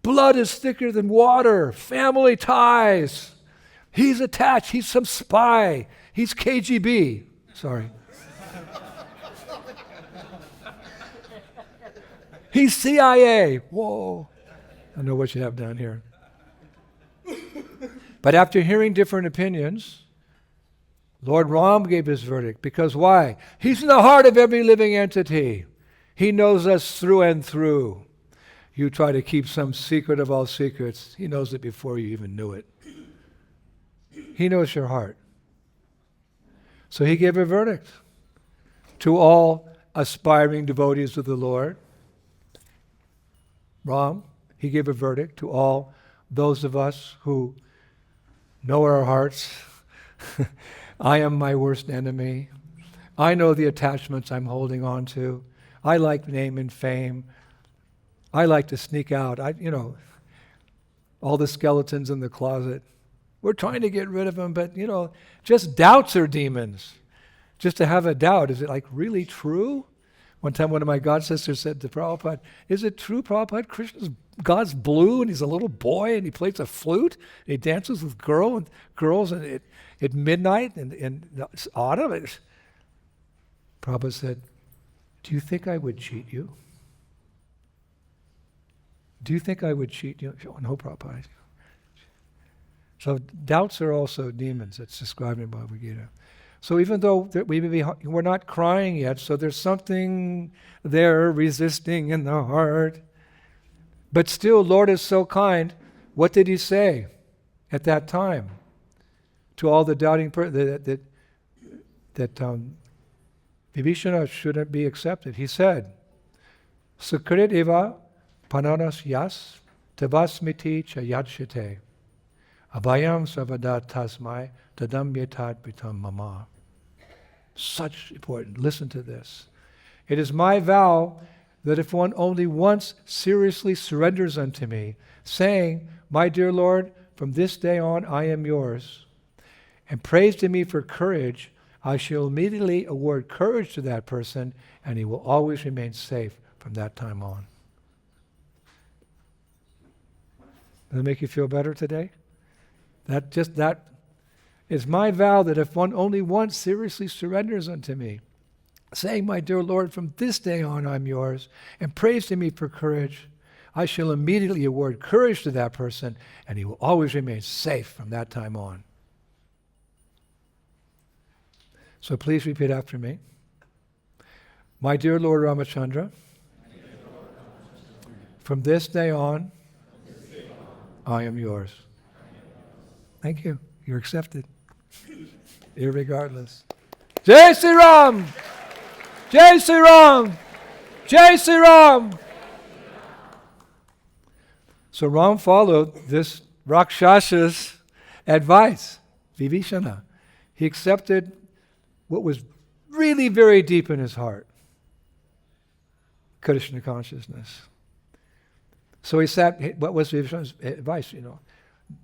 Blood is thicker than water. Family ties. He's attached. He's some spy. He's KGB. Sorry. He's CIA. Whoa. I don't know what you have down here. But after hearing different opinions, Lord Ram gave his verdict. Because why? He's in the heart of every living entity. He knows us through and through. You try to keep some secret of all secrets. He knows it before you even knew it. He knows your heart. So he gave a verdict to all aspiring devotees of the Lord. Ram, he gave a verdict to all those of us who know our hearts. I am my worst enemy. I know the attachments I'm holding on to. I like name and fame. I like to sneak out. All the skeletons in the closet. We're trying to get rid of them, but just doubts are demons. just to have a doubt, is it like really true? One time one of my god sisters said to Prabhupada, is it true, Prabhupada, God's blue and he's a little boy and he plays a flute and he dances with girls at midnight and in autumn? Prabhupada said, do you think I would cheat you? Do you think I would cheat you? Oh, no, Prabhupada. So doubts are also demons. It's described in Bhagavad Gita. So even though we're not crying yet, so there's something there resisting in the heart. But still, Lord is so kind. What did he say at that time to all the doubting that Vibhishana shouldn't be accepted? He said, Sukrit eva pananas yas tavasmiti cha yadshite abhayam savada tasmai tadam yetat pitam mama. Such important. Listen to this. It is my vow that if one only once seriously surrenders unto me, saying, my dear Lord, from this day on I am yours, and prays to me for courage, I shall immediately award courage to that person, and he will always remain safe from that time on. Does it make you feel better today? That is my vow that if one only once seriously surrenders unto me, saying, my dear Lord, from this day on I'm yours, and prays to me for courage, I shall immediately award courage to that person, and he will always remain safe from that time on. So please repeat after me. My dear Lord Ramachandra, from this day on, I am yours. Thank you. You're accepted. Irregardless. Jai Sri Ram! Jai Sri Ram! Jai Sri Ram! So Ram followed this Rakshasa's advice, Vibhishana. He accepted what was really very deep in his heart, Krishna consciousness. So he sat, what was Vibhishana's advice?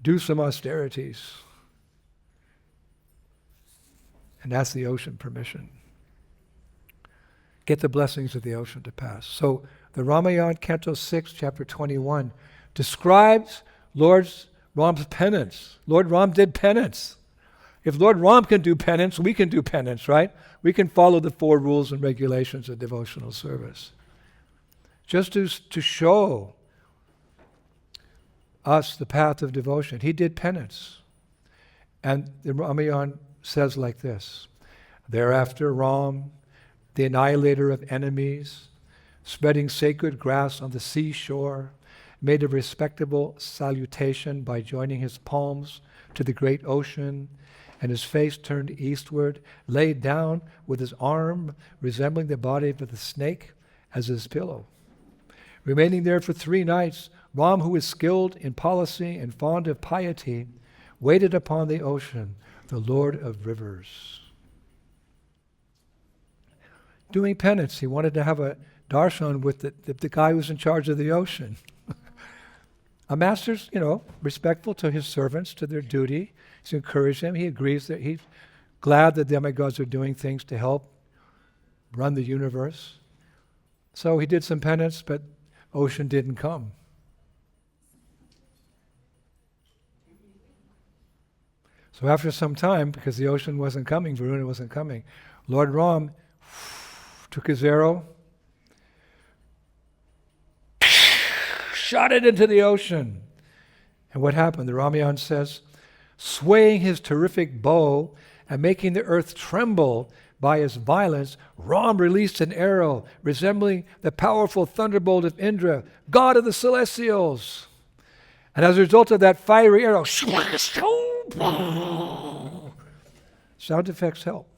Do some austerities and ask the ocean permission. Get the blessings of the ocean to pass. So the Ramayana, Canto 6, Chapter 21, describes Lord Ram's penance. Lord Ram did penance. If Lord Ram can do penance, we can do penance, right? We can follow the 4 rules and regulations of devotional service. Just to show us the path of devotion. He did penance. And the Ramayana says like this, thereafter Ram, the annihilator of enemies, spreading sacred grass on the seashore, made a respectable salutation by joining his palms to the great ocean, and his face turned eastward, laid down with his arm resembling the body of the snake as his pillow. Remaining there for 3 nights, Ram, who was skilled in policy and fond of piety, waited upon the ocean, the Lord of rivers. Doing penance, he wanted to have a darshan with the guy who's in charge of the ocean. A master's, respectful to his servants, to their duty. He's encouraged them. He agrees that he's glad that demigods are doing things to help run the universe. So he did some penance, but ocean didn't come. So after some time, because the ocean wasn't coming, Varuna wasn't coming, Lord Ram took his arrow, shot it into the ocean. And what happened? The Ramayana says, swaying his terrific bow and making the earth tremble by his violence, Ram released an arrow resembling the powerful thunderbolt of Indra, god of the celestials. And as a result of that fiery arrow, sound effects help.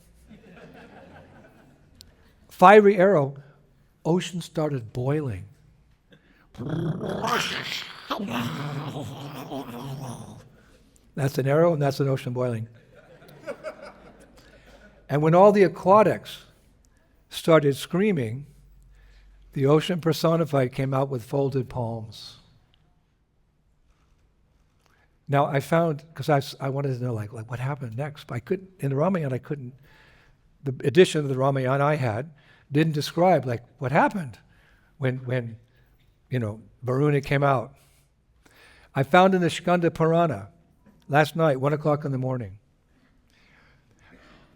Fiery arrow, ocean started boiling. That's an arrow and that's an ocean boiling. And when all the aquatics started screaming, the ocean personified came out with folded palms. Now I found, because I wanted to know like what happened next, but I couldn't, in the Ramayana I couldn't the edition of the Ramayana I had didn't describe like what happened when Varuna came out. I found in the Skanda Purana last night, 1 o'clock in the morning,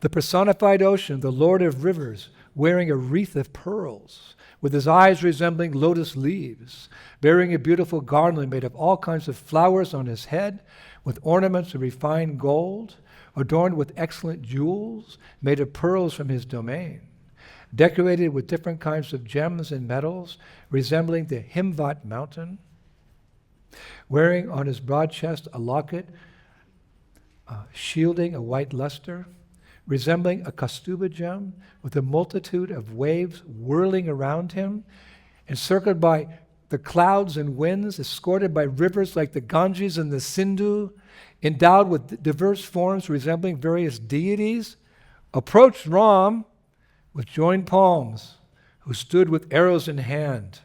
the personified ocean, the Lord of rivers, wearing a wreath of pearls, with his eyes resembling lotus leaves, bearing a beautiful garland made of all kinds of flowers on his head, with ornaments of refined gold, adorned with excellent jewels, made of pearls from his domain, decorated with different kinds of gems and metals, resembling the Himvat mountain, wearing on his broad chest a locket, shielding a white luster, resembling a Kaustubha gem, with a multitude of waves whirling around him, encircled by the clouds and winds, escorted by rivers like the Ganges and the Sindhu, endowed with diverse forms resembling various deities, approached Ram with joined palms, who stood with arrows in hand,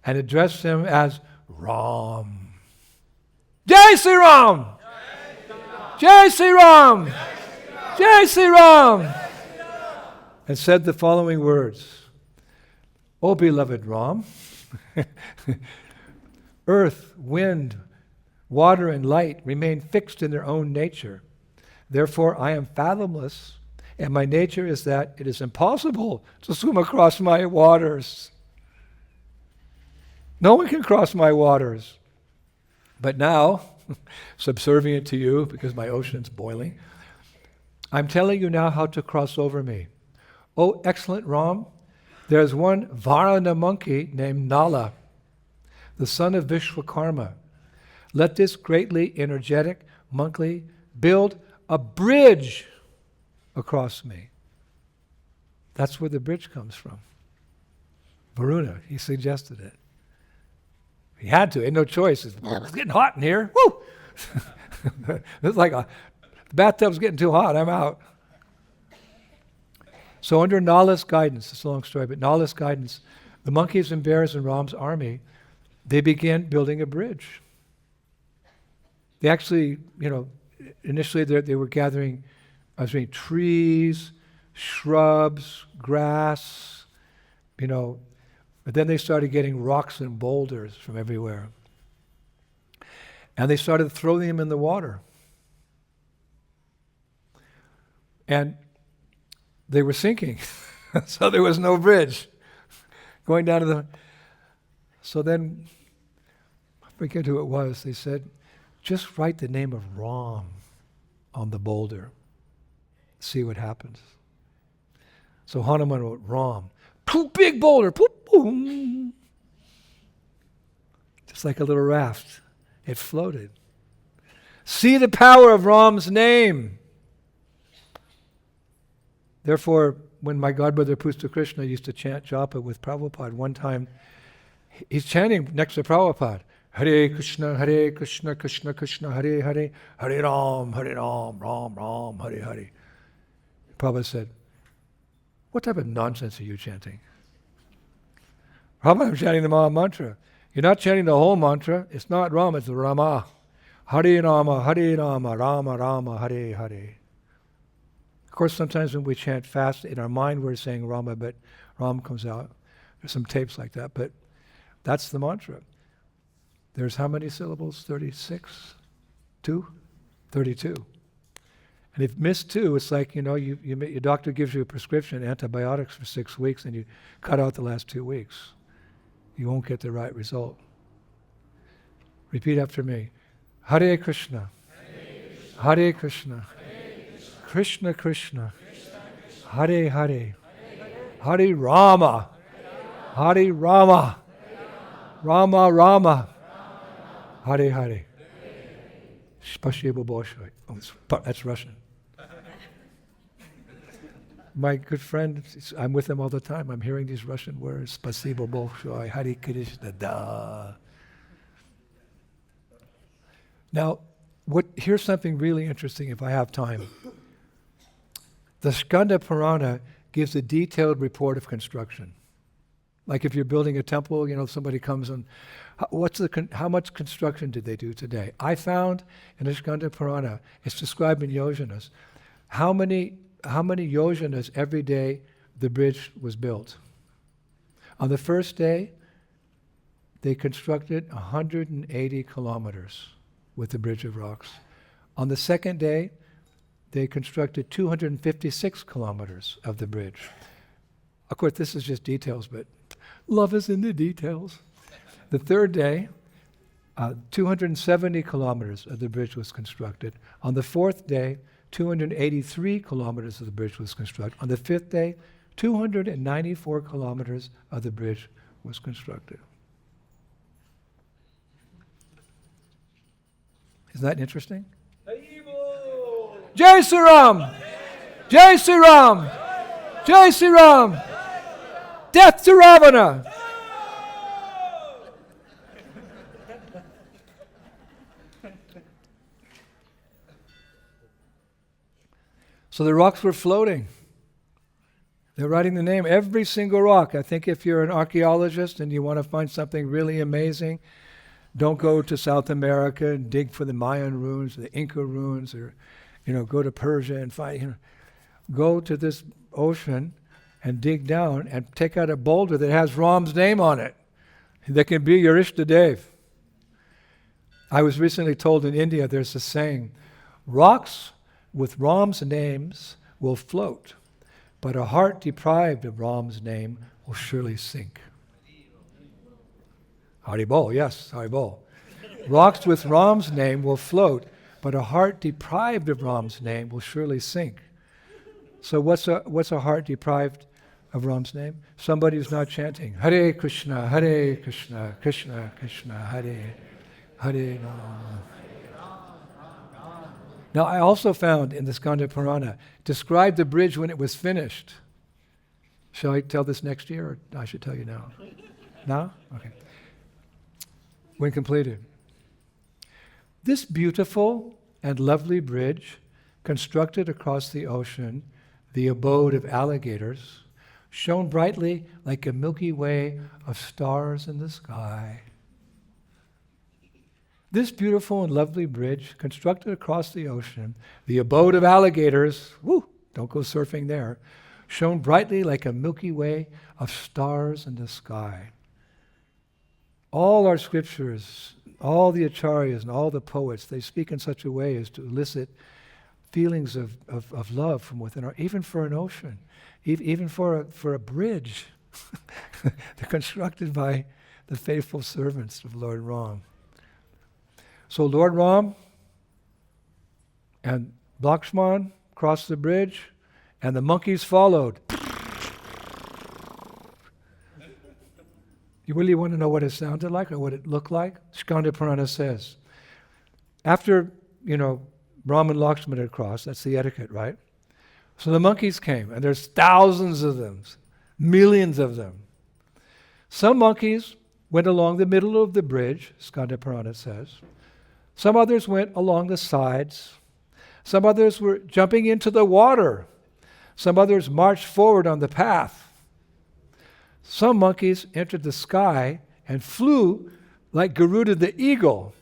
and addressed him as Ram. Jai Sri Ram! Jai Sri Ram! Jai Sri Ram! And said the following words: O beloved Ram, earth, wind, water, and light remain fixed in their own nature. Therefore, I am fathomless, and my nature is that it is impossible to swim across my waters. No one can cross my waters. But now, subservient to you, because my ocean's boiling, I'm telling you now how to cross over me. Oh, excellent Ram, there's one Varana monkey named Nala, the son of Vishwakarma. Let this greatly energetic monkey build a bridge across me. That's where the bridge comes from. Varuna, he suggested it. He had to, he had no choice. It's getting hot in here. Woo! It's like the bathtub's getting too hot, I'm out. So under Nala's guidance, it's a long story, but Nala's guidance, the monkeys and bears in Ram's army, they began building a bridge. They actually, initially they were gathering trees, shrubs, grass, but then they started getting rocks and boulders from everywhere. And they started throwing them in the water. And they were sinking. So there was no bridge going down to the... So then, I forget who it was, they said, just write the name of Ram on the boulder. See what happens. So Hanuman wrote Ram. Poof, big boulder. Poof, boom. Just like a little raft. It floated. See the power of Ram's name. Therefore, when my godbrother Pusta Krishna used to chant japa with Prabhupada, one time, he's chanting next to Prabhupada, Hare Krishna, Krishna Krishna, Hare Hare, Hare Ram, Ram Ram, Hare Hare. Prabhupada said, what type of nonsense are you chanting? Prabhupada, I'm chanting the Maha Mantra. You're not chanting the whole mantra. It's not Rama, it's Rama. Hare Rama, Rama Rama, Hare Hare. Of course, sometimes when we chant fast, in our mind we're saying Rama, but Ram comes out. There's some tapes like that, but that's the mantra. There's how many syllables? 36? 2? 32. And if you miss 2, it's like, your doctor gives you a prescription, antibiotics for 6 weeks, and you cut out the last 2 weeks. You won't get the right result. Repeat after me. Hare Krishna. Hare Krishna. Krishna Krishna. Hare Hare. Hare Rama. Hare Rama. Rama Rama. Hare Hare. Spasibo Bolshoi. That's Russian. My good friend, I'm with him all the time. I'm hearing these Russian words. Spasibo Bolshoi. Hare Krishna. Da. Now, here's something really interesting if I have time. The Skanda Purana gives a detailed report of construction. Like if you're building a temple, somebody comes and, how much construction did they do today? I found in the Skanda Purana, it's described in Yojanas, how many how many yojanas every day the bridge was built. On the first day, they constructed 180 kilometers with the bridge of rocks. On the second day, they constructed 256 kilometers of the bridge. Of course, this is just details, but love is in the details. The third day, 270 kilometers of the bridge was constructed. On the fourth day, 283 kilometers of the bridge was constructed. On the fifth day, 294 kilometers of the bridge was constructed. Isn't that interesting? Jai Sri Ram! Jai Sri Ram! Jai Sri Ram! Death to Ravana! So the rocks were floating. They're writing the name, every single rock. I think if you're an archaeologist and you want to find something really amazing, don't go to South America and dig for the Mayan ruins, the Inca ruins, or go to Persia and find. Go to this ocean and dig down and take out a boulder that has Ram's name on it. That can be your Ishtadev. I was recently told in India there's a saying, rocks with Ram's names will float, but a heart deprived of Ram's name will surely sink. Haribol, yes, Haribol. Rocks with Ram's name will float, but a heart deprived of Ram's name will surely sink. So what's a heart deprived of Ram's name? Somebody who's not chanting Hare Krishna, Krishna Krishna, Hare Rama. Now I also found in the Skanda Purana, described the bridge when it was finished. Shall I tell this next year, or I should tell you now? Now? Okay. When completed. This beautiful and lovely bridge, constructed across the ocean, the abode of alligators, shone brightly like a Milky Way of stars in the sky. This beautiful and lovely bridge, constructed across the ocean, the abode of alligators, don't go surfing there, shone brightly like a Milky Way of stars in the sky. All our scriptures, all the acharyas and all the poets, they speak in such a way as to elicit feelings of love from within our, even for an ocean, even for a bridge. They're constructed by the faithful servants of Lord Ram. So Lord Ram and Lakshman crossed the bridge, and the monkeys followed. You really want to know what it sounded like or what it looked like? Skanda Purana says, after, Ram and Lakshman had crossed, that's the etiquette, right? So the monkeys came, and there's thousands of them, millions of them. Some monkeys went along the middle of the bridge, Skanda Purana says. Some others went along the sides. Some others were jumping into the water. Some others marched forward on the path. Some monkeys entered the sky and flew like Garuda the eagle.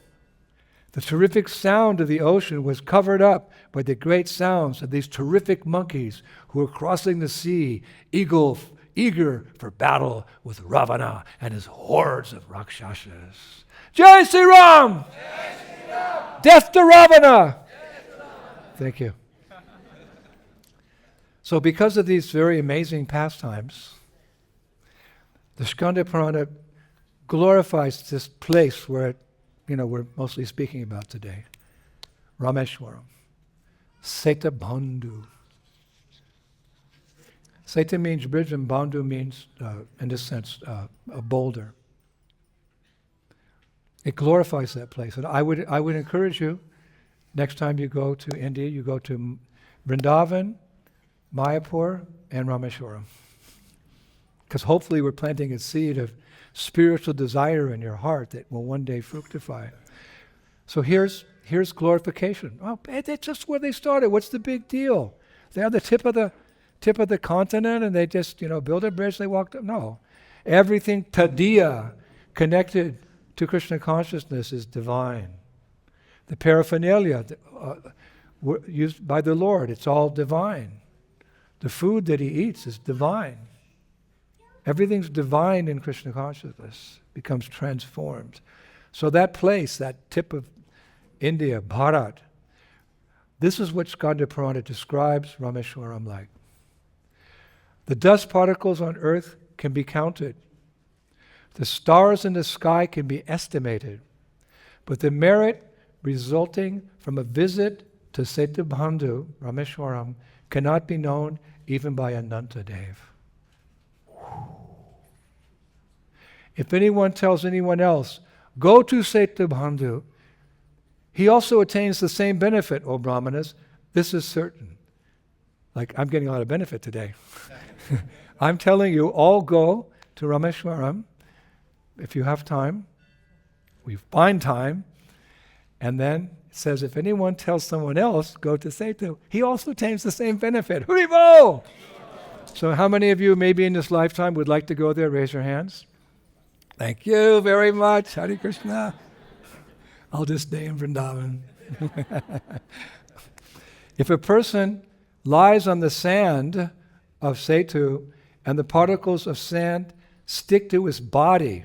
The terrific sound of the ocean was covered up by the great sounds of these terrific monkeys who were crossing the sea, eager for battle with Ravana and his hordes of Rakshasas. Jai Sri Ram! Jai Sri Ram! Death to Ravana! Thank you. So because of these very amazing pastimes, the Skanda Purana glorifies this place where we're mostly speaking about today. Rameshwaram. Seta Bandhu. Seta means bridge and Bandhu means, in this sense, a boulder. It glorifies that place. And I would encourage you, next time you go to India, you go to Vrindavan, Mayapur, and Rameshwaram. Because hopefully we're planting a seed of spiritual desire in your heart that will one day fructify. So here's glorification. Oh, that's just where they started. What's the big deal? They're on the tip of the continent and they just, build a bridge, they walked up. No. Everything tadiya connected to Krishna consciousness is divine. The paraphernalia used by the Lord, it's all divine. The food that he eats is divine. Everything's divine in Krishna consciousness, becomes transformed. So that place, that tip of India, Bharat, this is what Skanda Purana describes Rameshwaram like. The dust particles on earth can be counted. The stars in the sky can be estimated. But the merit resulting from a visit to Setubandhu, Rameshwaram, cannot be known even by Anantadev. If anyone tells anyone else, go to Setubandhu, he also attains the same benefit, O Brahmanas. This is certain. Like, I'm getting a lot of benefit today. I'm telling you, all go to Rameshwaram if you have time. We find time. And then it says, if anyone tells someone else, go to Setu, he also attains the same benefit. Haribo! So how many of you maybe in this lifetime would like to go there? Raise your hands. Thank you very much. Hare Krishna. I'll just stay in Vrindavan. If a person lies on the sand of Setu and the particles of sand stick to his body,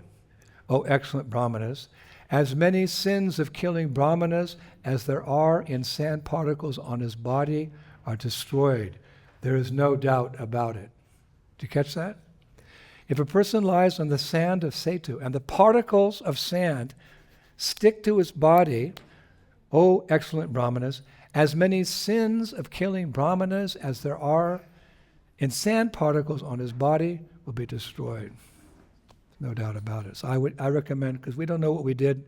O excellent Brahmanas, as many sins of killing Brahmanas as there are in sand particles on his body are destroyed. There is no doubt about it. Did you catch that? If a person lies on the sand of Setu and the particles of sand stick to his body, O excellent Brahmanas, as many sins of killing Brahmanas as there are in sand particles on his body will be destroyed. No doubt about it. So I recommend, because we don't know what we did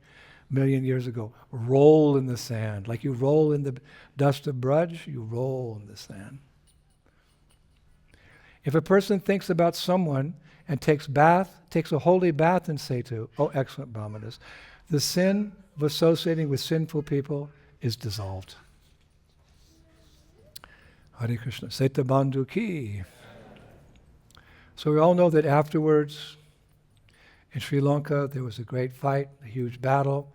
a million years ago, roll in the sand. Like you roll in the dust of Braj, you roll in the sand. If a person thinks about someone and takes a holy bath in Setu, O excellent Brahmanas, the sin of associating with sinful people is dissolved. Hare Krishna. Setubandhu ki. So we all know that afterwards, in Sri Lanka, there was a great fight, a huge battle,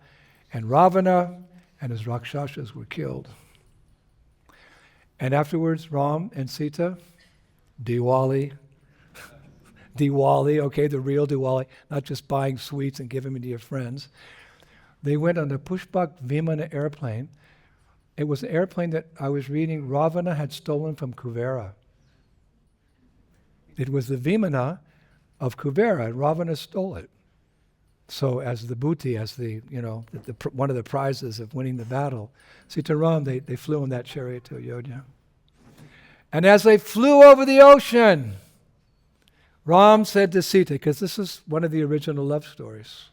and Ravana and his Rakshasas were killed. And afterwards, Ram and Sita, Diwali, okay, the real Diwali, not just buying sweets and giving them to your friends. They went on the Pushpak Vimana airplane. It was an airplane that I was reading Ravana had stolen from Kuvera. It was the Vimana of Kuvera, and Ravana stole it. So as the booty, as the one of the prizes of winning the battle, Sitaram, they flew in that chariot to Ayodhya. And as they flew over the ocean, Ram said to Sita, because this is one of the original love stories,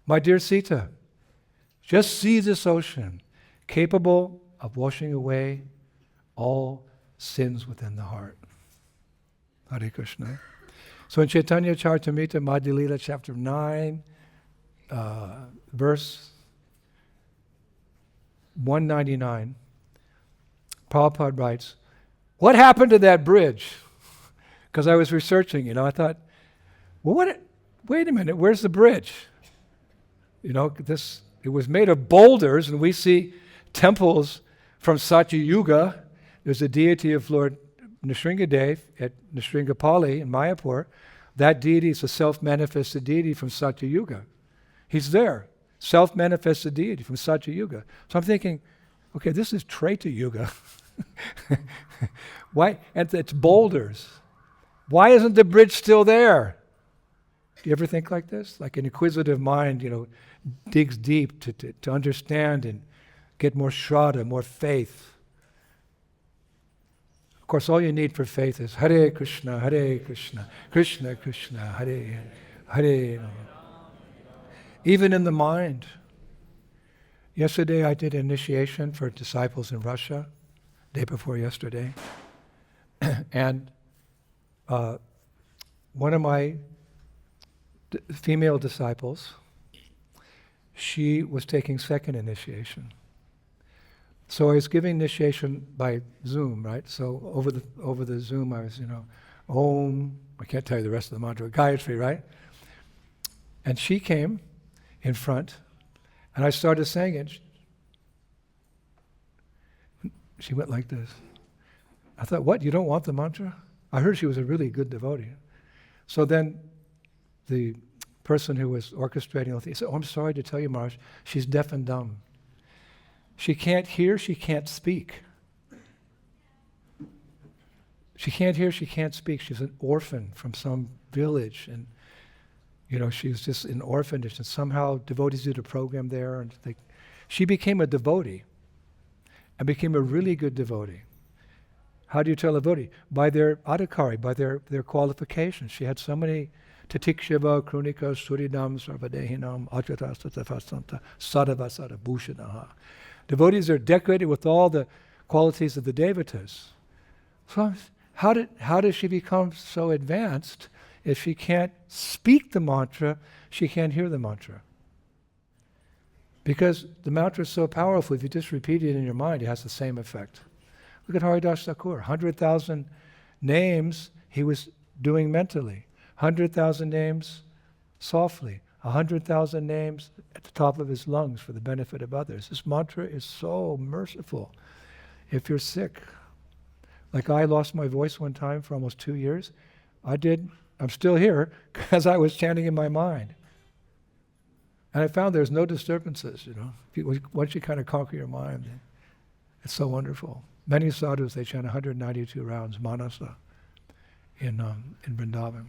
my dear Sita, just see this ocean, capable of washing away all sins within the heart. Hare Krishna. So in Chaitanya Charitamrita, Madhya Lila, chapter 9, verse 199, Prabhupada writes, what happened to that bridge? Because I was researching, I thought, well, wait a minute, where's the bridge? It was made of boulders, and we see temples from Satya Yuga. There's a deity of Lord Nrsingadev at Nrsingsapali in Mayapur. That deity is a self-manifested deity from Satya Yuga. He's there, self-manifested deity from Satya Yuga. So I'm thinking, okay, this is Treta Yuga. Why? And it's boulders. Why isn't the bridge still there? Do you ever think like this? Like an inquisitive mind, digs deep to understand and get more shraddha, more faith. Of course, all you need for faith is Hare Krishna, Krishna Krishna, Hare Hare. Even in the mind. Yesterday I did initiation for disciples in Russia, day before yesterday. And one of my female disciples, she was taking second initiation. So I was giving initiation by Zoom, right? So over the Zoom I was, Om, I can't tell you the rest of the mantra, Gayatri, right? And she came in front, and I started saying it. She went like this. I thought, what, you don't want the mantra? I heard she was a really good devotee. So then the person who was orchestrating the thing said, I'm sorry to tell you, Maharaj, she's deaf and dumb. She can't hear, she can't speak. She can't hear, she can't speak. She's an orphan from some village, and she was just an orphanage, and somehow devotees did a program there, and she became a devotee, and became a really good devotee. How do you tell a devotee? By their adhikari, by their qualifications. She had so many Tatikshava, Krunika, Surinam, Sarvadehinam, Ajatastatafasanta, Sadavasada, Bhushanaha. Devotees are decorated with all the qualities of the devatas. So how does she become so advanced if she can't speak the mantra, she can't hear the mantra? Because the mantra is so powerful, if you just repeat it in your mind, it has the same effect. Look at Haridas Thakur, 100,000 names he was doing mentally, 100,000 names softly, 100,000 names at the top of his lungs for the benefit of others. This mantra is so merciful. If you're sick, like I lost my voice one time for almost 2 years, I'm still here because I was chanting in my mind. And I found there's no disturbances, Once you kind of conquer your mind, it's so wonderful. Many sadhus, they chant 192 rounds, Manasa, in Vrindavan.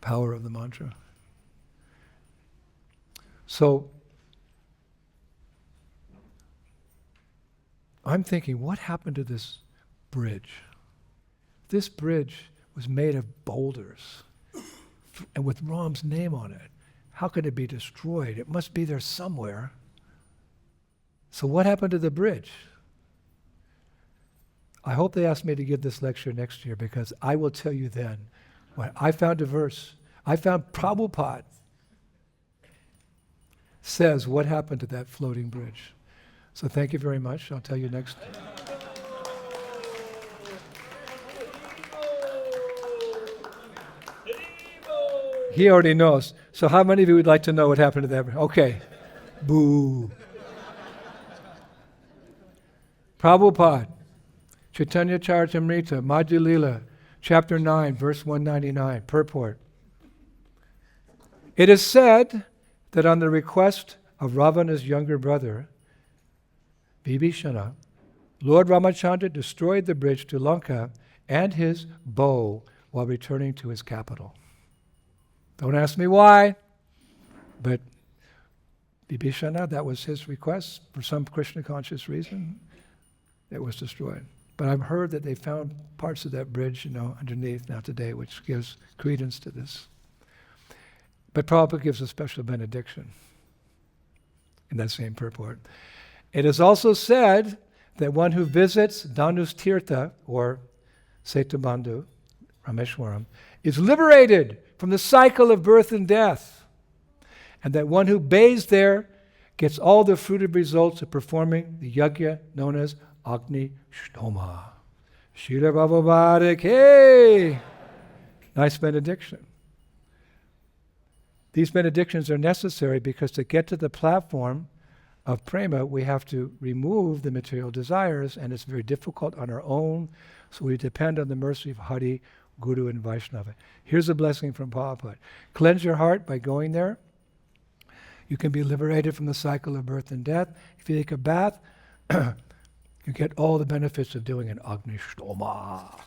Power of the mantra. So, I'm thinking, what happened to this bridge? This bridge was made of boulders and with Ram's name on it. How could it be destroyed? It must be there somewhere. So what happened to the bridge? I hope they ask me to give this lecture next year, because I will tell you then. When I found a verse. I found Prabhupada says what happened to that floating bridge. So thank you very much. I'll tell you next. He already knows. So how many of you would like to know what happened to that bridge? Okay. Boo. Prabhupada, Chaitanya Charitamrita, Madhya Lila, chapter 9, verse 199, purport. It is said that on the request of Ravana's younger brother, Vibhishana, Lord Ramachandra destroyed the bridge to Lanka and his bow while returning to his capital. Don't ask me why, but Vibhishana, that was his request. For some Krishna conscious reason, it was destroyed. But I've heard that they found parts of that bridge, underneath now today, which gives credence to this. But Prabhupada gives a special benediction in that same purport. It is also said that one who visits Dhanustirtha, or Setubandhu, Rameshwaram, is liberated from the cycle of birth and death, and that one who bathes there gets all the fruited results of performing the yajna known as Agni Shtoma. Srila Prabhupada, hey! Nice benediction. These benedictions are necessary because to get to the platform of prema, we have to remove the material desires, and it's very difficult on our own, so we depend on the mercy of Hari, Guru, and Vaishnava. Here's a blessing from Prabhupada. Cleanse your heart by going there. You can be liberated from the cycle of birth and death. If you take a bath, you get all the benefits of doing an Agni Shtoma.